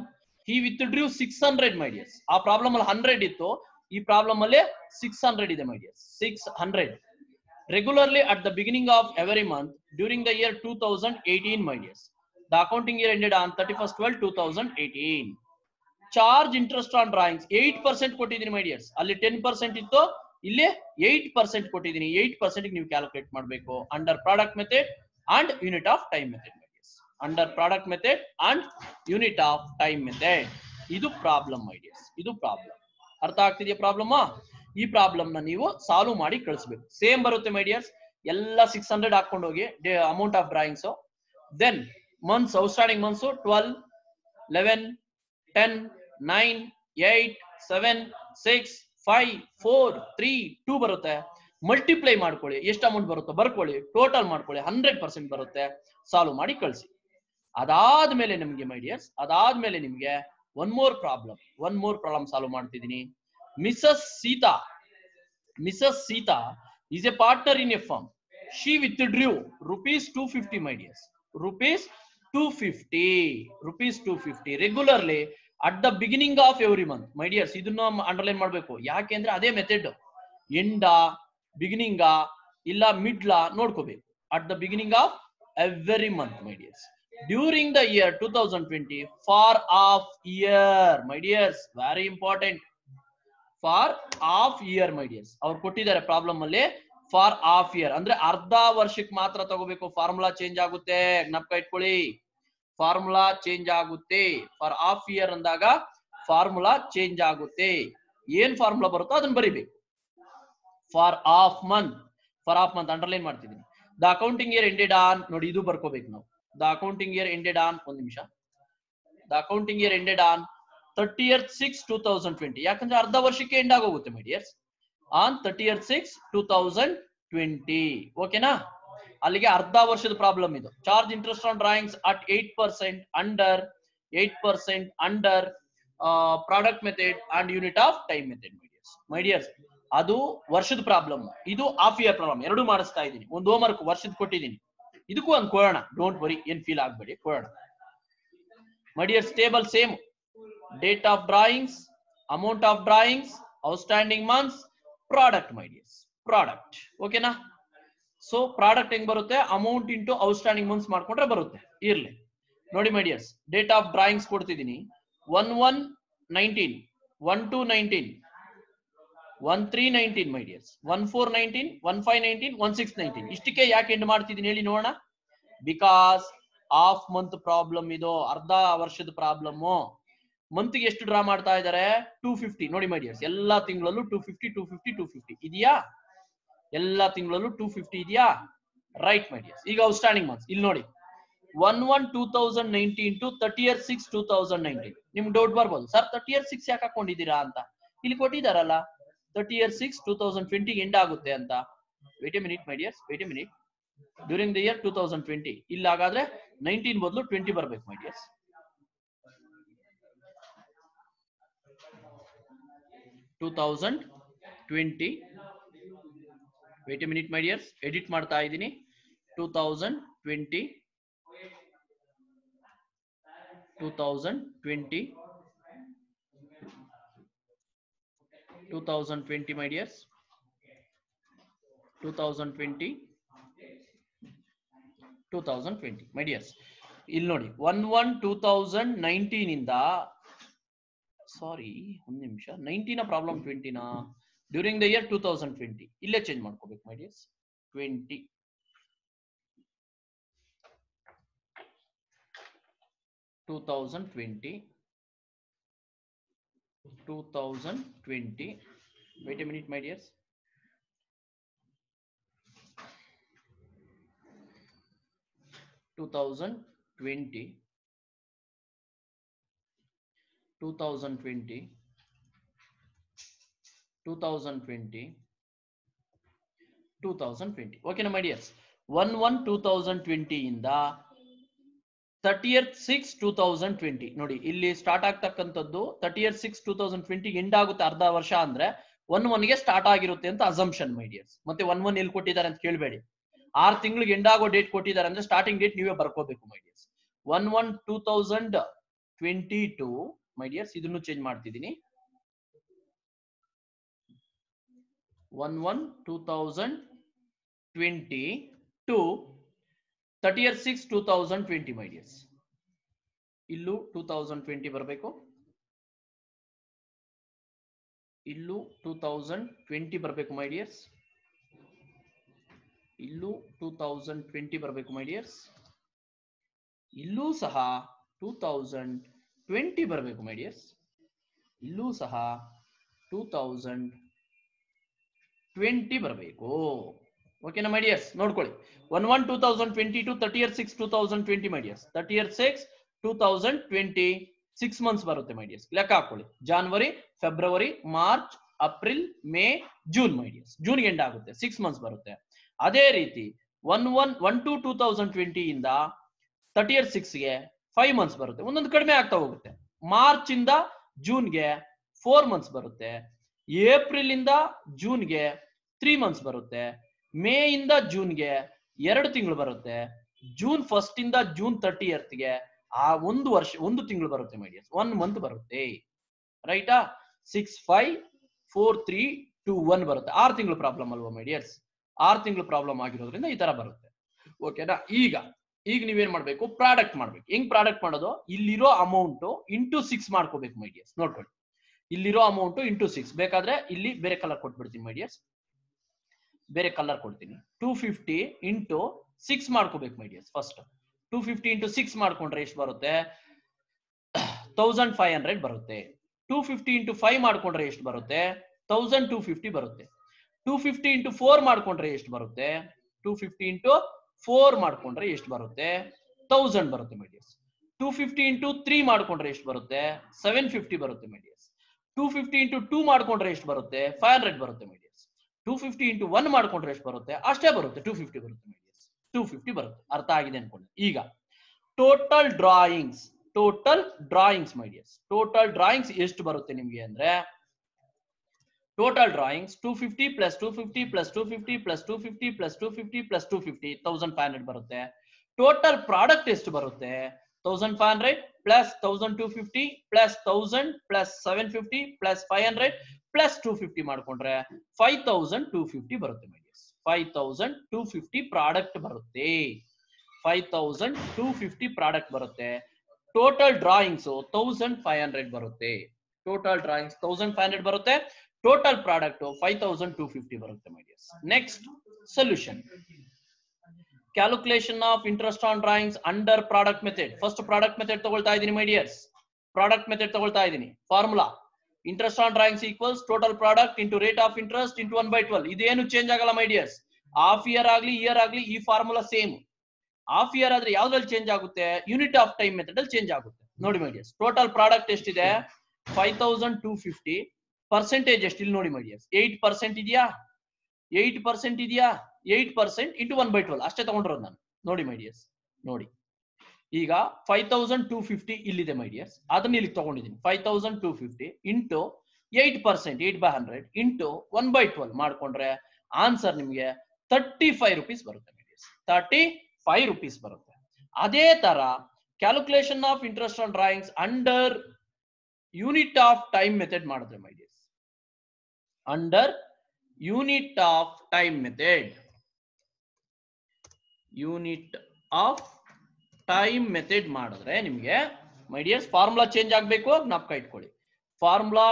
He withdrew 600, my dears. ಆ ಪ್ರಾಬ್ಲಮ್ ಅಲ್ಲಿ 100 ಇತ್ತು, ಈ ಪ್ರಾಬ್ಲಮ್ ಅಲ್ಲಿ 600 ಇದೆ my dears. 600 regularly at the beginning of every month during the year 2018, my dears. The accounting year ended on 31/12/2018. Charge interest on drawings 8% ಕೊಟ್ಟಿದ್ದೀನಿ my dears. ಅಲ್ಲಿ 10% ಇತ್ತು, ಇಲ್ಲಿ 8% ಕೊಟ್ಟಿದ್ದೀನಿ. 8% ನೀವು ಕ್ಯಾಲ್ಕುಲೇಟ್ ಮಾಡಬೇಕು under product method and unit of time method my dears. Under product method and unit of time method. ಇದು ಪ್ರಾಬ್ಲಮ್ my dears. ಇದು ಪ್ರಾಬ್ಲಮ್. ಅರ್ಥ ಆಗ್ತಿದೆಯಾ ಪ್ರಾಬ್ಲಮ್? ಈ ಪ್ರಾಬ್ಲಮ್ ನ ನೀವು ಸಾಲ್ವ್ ಮಾಡಿ ಕಳಿಸಬೇಕು. ಸೇಮ್ ಬರುತ್ತೆ ಮೈ ಡಿಯರ್ಸ್. ಎಲ್ಲ 600 ಹಾಕೊಂಡು ಹೋಗಿ amount of drawings. Then months, outstanding months 12, 11, 10, 9, 8, 7, 6, 5, 4, 3, 2 ಬರುತ್ತೆ. ಮಲ್ಟಿಪ್ಲೈ ಮಾಡ್ಕೊಳ್ಳಿ, ಎಷ್ಟು ಅಮೌಂಟ್ ಬರುತ್ತೋ ಬರ್ಕೊಳ್ಳಿ, ಟೋಟಲ್ ಮಾಡ್ಕೊಳ್ಳಿ, 100% ಬರುತ್ತೆ. ಸಾಲ್ವ್ ಮಾಡಿ ಕಳಿಸಿ. ಅದಾದ್ಮೇಲೆ ನಿಮ್ಗೆ ಮೈ ಡಿಯರ್ಸ್, ಅದಾದ್ಮೇಲೆ ನಿಮ್ಗೆ ಒನ್ ಮೋರ್ ಪ್ರಾಬ್ಲಮ್ ಸಾಲ್ವ್ ಮಾಡ್ತಿದ್ದೀನಿ. Mrs. Sita is a partner in a firm. She withdrew rupees 250, my dears. Rupees 250 regularly at the beginning of every month, my dears. ಇದನ್ನ ಅಂಡರ್ಲೈನ್ ಮಾಡಬೇಕು. ಯಾಕೆಂದ್ರೆ ಅದೇ ಮೆಥಡ್. ಎಂಡ, ಬಿಗಿನಿಂಗ್ ಇಲ್ಲ ಮಿಡ್ಲ ನೋಡ್ಕೋಬೇಕು. at the beginning of every month, my dears. During the year 2020 for half year, my dears. Very important. For half year my dears. ಅವ್ರು ಕೊಟ್ಟಿದ್ದಾರೆ ಪ್ರಾಬ್ಲಮ್ ಅಲ್ಲಿ ಫಾರ್ ಹಾಫ್ ಇಯರ್ ಅಂದ್ರೆ ಅರ್ಧ ವರ್ಷಕ್ಕೆ ಮಾತ್ರ ತಗೋಬೇಕು. ಫಾರ್ಮುಲಾ ಚೇಂಜ್ ಆಗುತ್ತೆ, ಜ್ಞಾಪಕ ಇಟ್ಕೊಳ್ಳಿ. ಫಾರ್ಮುಲಾ ಚೇಂಜ್ ಆಗುತ್ತೆ. ಫಾರ್ ಹಾಫ್ ಇಯರ್ ಅಂದಾಗ ಫಾರ್ಮುಲಾ ಚೇಂಜ್ ಆಗುತ್ತೆ. ಏನ್ ಫಾರ್ಮುಲಾ ಬರುತ್ತೋ ಅದನ್ನ ಬರಿಬೇಕು. ಫಾರ್ ಹಾಫ್ ಮಂತ್ ಅಂಡರ್ಲೈನ್ ಮಾಡ್ತಿದ್ದೀನಿ. The accounting year ended on, ನೋಡಿ ಇದು ಬರ್ಕೋಬೇಕು ನಾವು. The accounting year ended on, ಒಂದ್ ನಿಮಿಷ. The accounting year ended on 30/6/2020. ಯಾಕಂದ್ರೆ ಅರ್ಧ ವರ್ಷಕ್ಕೆ ಎಂಡ್ ಆಗೋಗುತ್ತೆ ಮೈ ಡಿಯರ್ಸ್. ಆನ್ 30/6/2020. ಓಕೆನಾ? ಅಲ್ಲಿಗೆ ಅರ್ಧ ವರ್ಷದ ಪ್ರಾಬ್ಲಮ್ ಇದು. Charge interest on drawings at 8% under product method and unit of time method my dears. ಅದು ವರ್ಷದ ಪ್ರಾಬ್ಲಮ್, ಇದು ಹಾಫ್ ಇಯರ್ ಪ್ರಾಬ್ಲಮ್. ಎರಡು ಮಾಡಿಸ್ತಾ ಇದ್ದೀನಿ. ಒಂದು ಹೋಮ್ವರ್ಕ್ ವರ್ಷದ ಕೊಟ್ಟಿದ್ದೀನಿ, ಇದಕ್ಕೂ ಒಂದು ಕೊಡೋಣ. ಡೋಂಟ್ ವರಿ, ಏನ್ ಫೀಲ್ ಆಗ್ಬೇಡಿ, ಕೊಡೋಣ my dears. Table same. Date of drawings, amount of drawings, outstanding months, product my dears. Product. Okay na? So product ಹೆಂಗ್ ಬರುತ್ತೆ? ಅಮೌಂಟ್ ಇಂಟು ಔಟ್ಸ್ಟ್ಯಾಂಡಿಂಗ್ ಮಂತ್ಸ್ ಮಾಡ್ಕೊಂಡ್ರೆ ಬರುತ್ತೆ. ಇರ್ಲಿ ನೋಡಿ my dears. Date of drawings ಕೊಡ್ತಿದ್ದೀನಿ. 1/1/19, 1/2/19, 1319 ಮೈ ಡಿಯರ್ಸ್, 1419, 1519, 1619 ಇಷ್ಟಕ್ಕೆ ಯಾಕೆ ಎಂಡ್ ಮಾಡ್ತಿದ್ದೀನಿ ಹೇಳಿ ನೋಡೋಣ. ಬಿಕಾಸ್ ಹಾಫ್ ಮಂತ್ ಪ್ರಾಬ್ಲಮ್ ಇದು, ಅರ್ಧ ವರ್ಷದ ಪ್ರಾಬ್ಲಮ್. ಮಂತ್ ಗೆ ಎಷ್ಟು ಡ್ರಾ ಮಾಡ್ತಾ ಇದ್ದಾರೆ? 250 ನೋಡಿ ಮೈ ಡಿಯರ್ಸ್, ಎಲ್ಲಾ ತಿಂಗಳಲ್ಲೂ 250 250 250 ಇದೆಯಾ? ಎಲ್ಲಾ ತಿಂಗಳಲ್ಲೂ 250 ಇದೆಯಾ? ರೈಟ್ ಮೈ ಡಿಯರ್ಸ್. ಈಗ ಔಟ್ಸ್ಟ್ಯಾಂಡಿಂಗ್ ಮಂತ್ಸ್ ಇಲ್ಲಿ ನೋಡಿ, 1/1/2019 to 30/6/2019. ನಿಮ್ಗೆ ಡೌಟ್ ಬರ್ಬೋದು, ಸರ್ 30/6 ಯಾಕೆ ಹಾಕೊಂಡಿದ್ದೀರಾ ಅಂತ. ಇಲ್ಲಿ ಕೊಟ್ಟಿದಾರಲ್ಲ 30/6 2020 ಎಂಡ್ ಆಗುತ್ತೆ ಅಂತ. Wait a minute my dears, wait a minute. During the year 2020 ಇಲ್ಲ, ಹಾಗಾದ್ರೆ 19 ಬದಲು 20 ಬರ್ಬೇಕು my dears. 2020, wait a minute my dears, edit ಮಾಡ್ತಾ ಇದ್ದೀನಿ. 2020 ಮೈ ಡಿಯರ್ಸ್, 2020 ಮೈ ಡಿಯರ್ಸ್. ಇಲ್ಲಿ ನೋಡಿ 1/1/2019 ಇಂದ, ಸಾರಿ ಒಂದು ನಿಮಿಷ, 19 ಪ್ರಾಬ್ಲಮ್ 20 ಡ್ಯೂರಿಂಗ್ ದ ಇಯರ್ 2020 ಇಲ್ಲೇ ಚೇಂಜ್ ಮಾಡ್ಕೋಬೇಕು my dears. 20 wait a minute my dears. 2020 ಓಕೆನಾ ಮೈ ಡಿಯರ್ಸ್. 1/1/2020 ಇಂದ 30/6/2020 ನೋಡಿ, ಇಲ್ಲಿ ಸ್ಟಾರ್ಟ್ ಆಗ್ತಕ್ಕಂಥದ್ದು 30/6/2020 ಎಂಡ್ ಆಗುತ್ತೆ, ಅರ್ಧ ವರ್ಷ ಅಂದ್ರೆ 1/1 ಸ್ಟಾರ್ಟ್ ಆಗಿರುತ್ತೆ ಅಂತ ಅಸಂಪ್ಷನ್ ಮೈ ಡಿಯರ್ಸ್. ಮತ್ತೆ 1/1 ಎಲ್ಲಿ ಕೊಟ್ಟಿದ್ದಾರೆ ಅಂತ ಕೇಳಬೇಡಿ, 6 ತಿಂಗಳಿಗೆ ಎಂಡ್ ಆಗೋ ಡೇಟ್ ಕೊಟ್ಟಿದ್ದಾರೆ ಅಂದ್ರೆ ಸ್ಟಾರ್ಟಿಂಗ್ ಡೇಟ್ ನೀವೇ ಬರ್ಕೋಬೇಕು ಮೈ ಡಿಯರ್ಸ್. 1/1/2022 ಮೈ ಡಿಯರ್ಸ್, ಇದನ್ನು ಚೇಂಜ್ ಮಾಡ್ತಿದ್ದೀನಿ. 1/1/2022 30/6/2020 ಮೈ ಡಿಯರ್ಸ್. ಇಲ್ಲೂ 2020 ಬರಬೇಕು, ಇಲ್ಲೂ 2020 ಬರಬೇಕು ಮೈ ಡಿಯರ್ಸ್, ಇಲ್ಲೂ 2020 ಬರಬೇಕು ಮೈ ಡಿಯರ್ಸ್, ಇಲ್ಲೂ ಸಹ 2020 ಬರಬೇಕು ಮೈ ಡಿಯರ್ಸ್, ಇಲ್ಲೂ ಸಹ 2020 ಬರಬೇಕು. ಓಕೆನಾ ಮೈ ಡಿಯರ್ಸ್, ನೋಡ್ಕೊಳ್ಳಿ. 1/1/2020 to 30/6/2020 ಮೈ ಡಿಯರ್ಸ್. 30/6/2020 6 ಮಂತ್ಸ್ ಬರುತ್ತೆ ಮೈ ಡಿಯರ್ಸ್. ಲೆಕ್ಕ ಹಾಕೊಳ್ಳಿ. January, February, March, April, May, June my dears. June end ಆಗುತ್ತೆ, 6 ಮಂತ್ಸ್ ಬರುತ್ತೆ. ಅದೇ ರೀತಿ 1/1/2020 ಇಂದ 30/6ಗೆ 5 ಮಂತ್ಸ್ ಬರುತ್ತೆ, ಒಂದೊಂದು ಕಡಿಮೆ ಆಗ್ತಾ ಹೋಗುತ್ತೆ. ಮಾರ್ಚ್ ಇಂದ ಜೂನ್ಗೆ 4 ಮಂತ್ಸ್ ಬರುತ್ತೆ, ಏಪ್ರಿಲ್ ಇಂದ ಜೂನ್ಗೆ 3 ಮಂತ್ಸ್ ಬರುತ್ತೆ, ಮೇ ಇಂದ ಜೂನ್ಗೆ 2 ತಿಂಗಳು ಬರುತ್ತೆ, ಜೂನ್ 1 ಇಂದ ಜೂನ್ 30ಗೆ ಆ ಒಂದು ವರ್ಷ, ಒಂದು ತಿಂಗಳು ಬರುತ್ತೆ ಮೈ ಡಿಯರ್ಸ್, 1 ಮಂತ್ ಬರುತ್ತೆ. ರೈಟಾ? 6 5 4 3 2 1 ಬರುತ್ತೆ. 6 ತಿಂಗಳು ಪ್ರಾಬ್ಲಮ್ ಅಲ್ವಾ ಮೈ ಡಿಯರ್ಸ್? 6 ತಿಂಗಳು ಪ್ರಾಬ್ಲಮ್ ಆಗಿರೋದ್ರಿಂದ ಈ ತರ ಬರುತ್ತೆ. ಓಕೆನಾ? ಈಗ ನೀವೇನ್ ಮಾಡ್ಬೇಕು? ಪ್ರಾಡಕ್ಟ್ ಮಾಡ್ಬೇಕು. ಹೆಂಗ್ ಪ್ರಾಡಕ್ಟ್ ಮಾಡೋದು? ಇಲ್ಲಿರೋ ಅಮೌಂಟ್ ಇಂಟು 6 ಮಾಡ್ಕೋಬೇಕು ಮೈ ಡಿಯರ್ಸ್. ನೋಡ್ಕೊಳ್ಳಿ, ಇಲ್ಲಿರೋ ಅಮೌಂಟ್ ಇಂಟು 6. ಬೇಕಾದ್ರೆ ಇಲ್ಲಿ ಬೇರೆ ಕಲರ್ ಕೊಟ್ಬಿಡ್ತೀನಿ ಮೈ ಡಿಯರ್ಸ್, ಬೇರೆ ಕಲರ್ ಕೊಡ್ತೀನಿ. 250 ಇಂಟು 6 ಮಾಡ್ಕೋಬೇಕು ಮೈ ಡಿಯರ್ಸ್. ಫಸ್ಟ್ 250 ಇಂಟು 6 ಮಾಡ್ಕೊಂಡ್ರೆ ಎಷ್ಟು ಬರುತ್ತೆ? 1500 ಬರುತ್ತೆ. 250 ಇಂಟು 5 ಮಾಡ್ಕೊಂಡ್ರೆ ಎಷ್ಟು ಬರುತ್ತೆ? 1250 ಬರುತ್ತೆ. 250 ಇಂಟು 4 ಮಾಡ್ಕೊಂಡ್ರೆ ಎಷ್ಟು ಬರುತ್ತೆ? 250 ಇಂಟು 4 ಮಾಡ್ಕೊಂಡ್ರೆ ಎಷ್ಟು ಬರುತ್ತೆ? 1000 ಬರುತ್ತೆ ಮೈ ಡಿಯರ್ಸ್. 250 ಇಂಟು 3 ಮಾಡ್ಕೊಂಡ್ರೆ ಎಷ್ಟು ಬರುತ್ತೆ? 750 ಬರುತ್ತೆ ಮೈ ಡಿಯರ್ಸ್. 250 ಇಂಟು 2 ಮಾಡ್ಕೊಂಡ್ರೆ ಎಷ್ಟು ಬರುತ್ತೆ? 500 ಬರುತ್ತೆ ಮೈ ಡಿಯರ್ಸ್. 250 ಇಂಟು 1 ಮಾಡ್ಕೊಂಡ್ರೆ ಎಷ್ಟು ಬರುತ್ತೆ? ಅಷ್ಟೇ ಬರುತ್ತೆ, 250 ಬರುತ್ತೆ ಮೈ ಡಿಯರ್ಸ್. 250 ಬರುತ್ತೆ. ಅರ್ಥ ಆಗಿದೆ ಅನ್ಕೊಳ್ಳಿ. ಈಗ total drawings my dears. Total drawings ಎಷ್ಟು ಬರುತ್ತೆ ನಿಮ್ಗೆ ಅಂದ್ರೆ, total drawings 250 plus 250 plus 250 plus 250 plus 250 plus 250 1500 ಬರುತ್ತೆ. ಟೋಟಲ್ ಪ್ರಾಡಕ್ಟ್ ಎಷ್ಟು ಬರುತ್ತೆ? 1500 plus 1250 plus 1000 plus 750 plus 500 plus 250 ಮಾಡ್ಕೊಂಡ್ರೆ 5250 ಬರುತ್ತೆ ಮೈ ಡಿಯರ್ಸ್. 5250 ಪ್ರಾಡಕ್ಟ್ ಬರುತ್ತೆ. 5250 ಪ್ರಾಡಕ್ಟ್ ಬರುತ್ತೆ. ಟೋಟಲ್ ಡ್ರಾಯಿಂಗ್ಸ್ 1500 ಬರುತ್ತೆ. ಟೋಟಲ್ ಡ್ರಾಯಿಂಗ್ಸ್ 1500 ಬರುತ್ತೆ. ಟೋಟಲ್ ಪ್ರಾಡಕ್ಟ್ 5250 ಬರುತ್ತೆ my dears. Next solution, calculation of interest on drawings under product method. First product method ತಗೊಳ್ತಾ ಇದೀನಿ ಮೈ ಡಿಯರ್ಸ್, ಪ್ರಾಡಕ್ಟ್ ಮೆಥಡ್ ತಗೊಳ್ತಾ ಇದೀನಿ. Formula interest on drawings equals total product into rate of interest into 1/12. ಇದೇನು ಚೇಂಜ್ ಆಗಲ್ಲ ಮೈ ಡಿಯರ್ಸ್. ಹಾಫ್ ಇಯರ್ ಆಗ್ಲಿ ಇಯರ್ ಆಗ್ಲಿ ಈ ಫಾರ್ಮುಲಾ ಸೇಮ್. ಹಾಫ್ ಇಯರ್ ಆದ್ರೆ ಯಾವ್ದ್ರಲ್ಲಿ ಚೇಂಜ್ ಆಗುತ್ತೆ, ಯೂನಿಟ್ ಆಫ್ ಟೈಮ್ ಮೆಥಡ್ ಅಲ್ಲಿ ಚೇಂಜ್ ಆಗುತ್ತೆ. ನೋಡಿ ಮೈ ಡಿಯರ್ಸ್, ಟೋಟಲ್ ಪ್ರಾಡಕ್ಟ್ ಎಷ್ಟಿದೆ 5250, ಪರ್ಸೆಂಟೇಜ್ ಎಷ್ಟು ಇಲ್ಲಿ ನೋಡಿ ಮೈ ಡಿಯರ್ಸ್, 8% ಇದೆಯಾ, 8% ಇದೆಯಾ, 8% ಇಂಟು 1/12 ಅಷ್ಟೇ ತಗೊಂಡಿರೋದು ನಾನು. ನೋಡಿ ಮೈ ಡಿಯರ್ಸ್, ನೋಡಿ ಈಗ 5250 ಇಲ್ಲಿದೆ ಮೈ ಡಿಯರ್ಸ್, ಅದನ್ನ ಇಲ್ಲಿ ತಗೊಂಡಿದ್ದೀನಿ. 5250 ಇಂಟು 8%, 8/100 ಇಂಟು 1/12 ಮಾಡ್ಕೊಂಡ್ರೆ ಆನ್ಸರ್ ನಿಮ್ಗೆ 35 rupees ಬರುತ್ತೆ ಮೈ ಡಿಯರ್ಸ್, 35 rupees ಬರುತ್ತೆ. ಅದೇ ತರ calculation of interest on drawings under unit of time method ಮಾಡಿದ್ರೆ my dears, under unit of time method, unit of time method ಮಾಡಿದ್ರೆ ನಿಮ್ಗೆ ಮೈ ಡಿಯರ್ಸ್ ಫಾರ್ಮುಲಾ ಚೇಂಜ್ ಆಗ್ಬೇಕು, ಜ್ಞಾಪಕ ಇಟ್ಕೊಳ್ಳಿ. ಫಾರ್ಮುಲಾ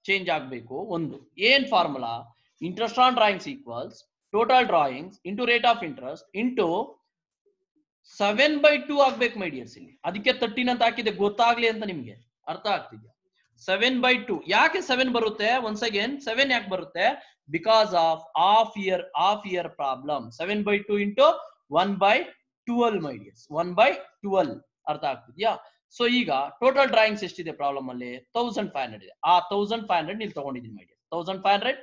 ಚೇಂಜ್ ಆಗ್ಬೇಕು. ಒಂದು ಏನ್ formula, interest on drawings equals total drawings into rate of interest into 7/2 ಆಗ್ಬೇಕು ಮೈ ಡಿಯರ್ಸ್. ಇಲ್ಲಿ ಅದಕ್ಕೆ 13 ಅಂತ ಹಾಕಿದೆ, ಗೊತ್ತಾಗ್ಲಿ ಅಂತ ನಿಮ್ಗೆ, ಅರ್ಥ ಆಗ್ತಿದ್ಯಾ? 7/2 ಯಾಕೆ 7 ಬರುತ್ತೆ, ಒನ್ಸ್ ಅಗೇನ್ 7 ಯಾಕೆ ಬರುತ್ತೆ, because of half year problem. 7/2 into 1/12 my dears, 1/12 ಅರ್ಥ ಆಗ್ತಿದ್ಯಾ? ಸೊ ಈಗ ಟೋಟಲ್ ಡ್ರಾಯಿಂಗ್ಸ್ ಎಷ್ಟಿದೆ ಪ್ರಾಬ್ಲಮ್ ಅಲ್ಲಿ, 1500 ಇದೆ. ಆ 1500 ಇಲ್ಲಿ ತಗೊಂಡಿದ್ದೀನಿ ಮೈ ಡಿಯರ್ಸ್. 1500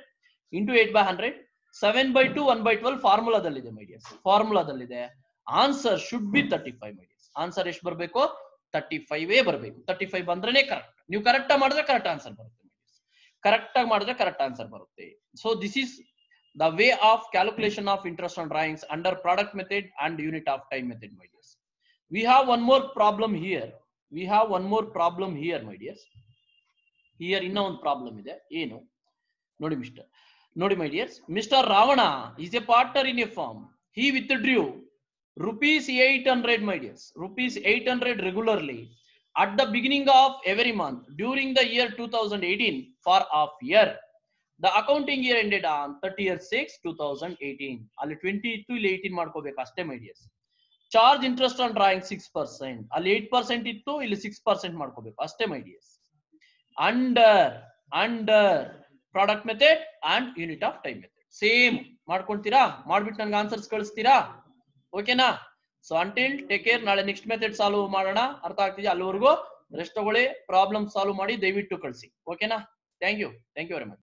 ಇಂಟು 8/100, 7/2 1/12 ಫಾರ್ಮುಲಾದಲ್ಲಿದೆ ಮೈ ಡಿಯರ್ಸ್, ಫಾರ್ಮುಲಾದಲ್ಲಿದೆ. Answer should be 35 my dears. Answer ಎಷ್ಟು ಬರಬೇಕು, 35 ಬರಬೇಕು. 35 ಬಂದ್ರೇನೆ ಕರೆಕ್ಟ್. ನೀವು ಕರೆಕ್ಟ್ ಆಗಿ ಮಾಡಿದ್ರೆ ಕರೆಕ್ಟ್ ಆನ್ಸರ್ ಬರುತ್ತೆ, ಕರೆಕ್ಟ್ ಆಗಿ ಮಾಡಿದ್ರೆ ಕರೆಕ್ಟ್ ಆನ್ಸರ್ ಬರುತ್ತೆ. So this is the way of calculation of interest on drawings under product method and unit of time method my dears. We have one more problem here, we have one more problem here my dears. Here ಇನ್ನೂ ಒಂದು ಪ್ರಾಬ್ಲಮ್ ಇದೆ. ಏನು ನೋಡಿ ಮಿಸ್ಟರ್, ನೋಡಿ my dears, mister Ravana is a partner in a firm. He withdrew ₹800 my dears, ₹800 regularly at the beginning of every month during the year 2018 for half year. The accounting year ended on 30/6/2018. ಅಲ್ಲಿ 20 ಇತ್ತು, ಇಲ್ಲಿ 18 ಮಾಡ್ಕೋಬೇಕು ಅಷ್ಟೇ my dears. Charge interest on drawing 6%, ಅಲ್ಲಿ 8% ಇತ್ತು, ಇಲ್ಲಿ 6% ಮಾಡ್ಕೋಬೇಕು ಅಷ್ಟೇ my dears. Under product method and unit of time method same ಮಾಡ್ಕೊಂತೀರಾ, ಮಾಡ್ಬಿಟ್ಟು ನನ್ಗೆ ಆನ್ಸರ್ಸ್ ಕಳಿಸ್ತೀರಾ, ಓಕೆನಾ? So until take care. ನಾಳೆ ನೆಕ್ಸ್ಟ್ ಮೆಥಡ್ ಸಾಲ್ವ್ ಮಾಡೋಣ, ಅರ್ಥ ಆಗ್ತಿದೆಯಾ? ಅಲ್ಲಿವರೆಗೂ ರೆಸ್ಟ್ ತಗೊಳ್ಳಿ, ಪ್ರಾಬ್ಲಮ್ ಸಾಲ್ವ್ ಮಾಡಿ ದಯವಿಟ್ಟು ಕಳಿಸಿ, ಓಕೆನಾ? Thank you very much.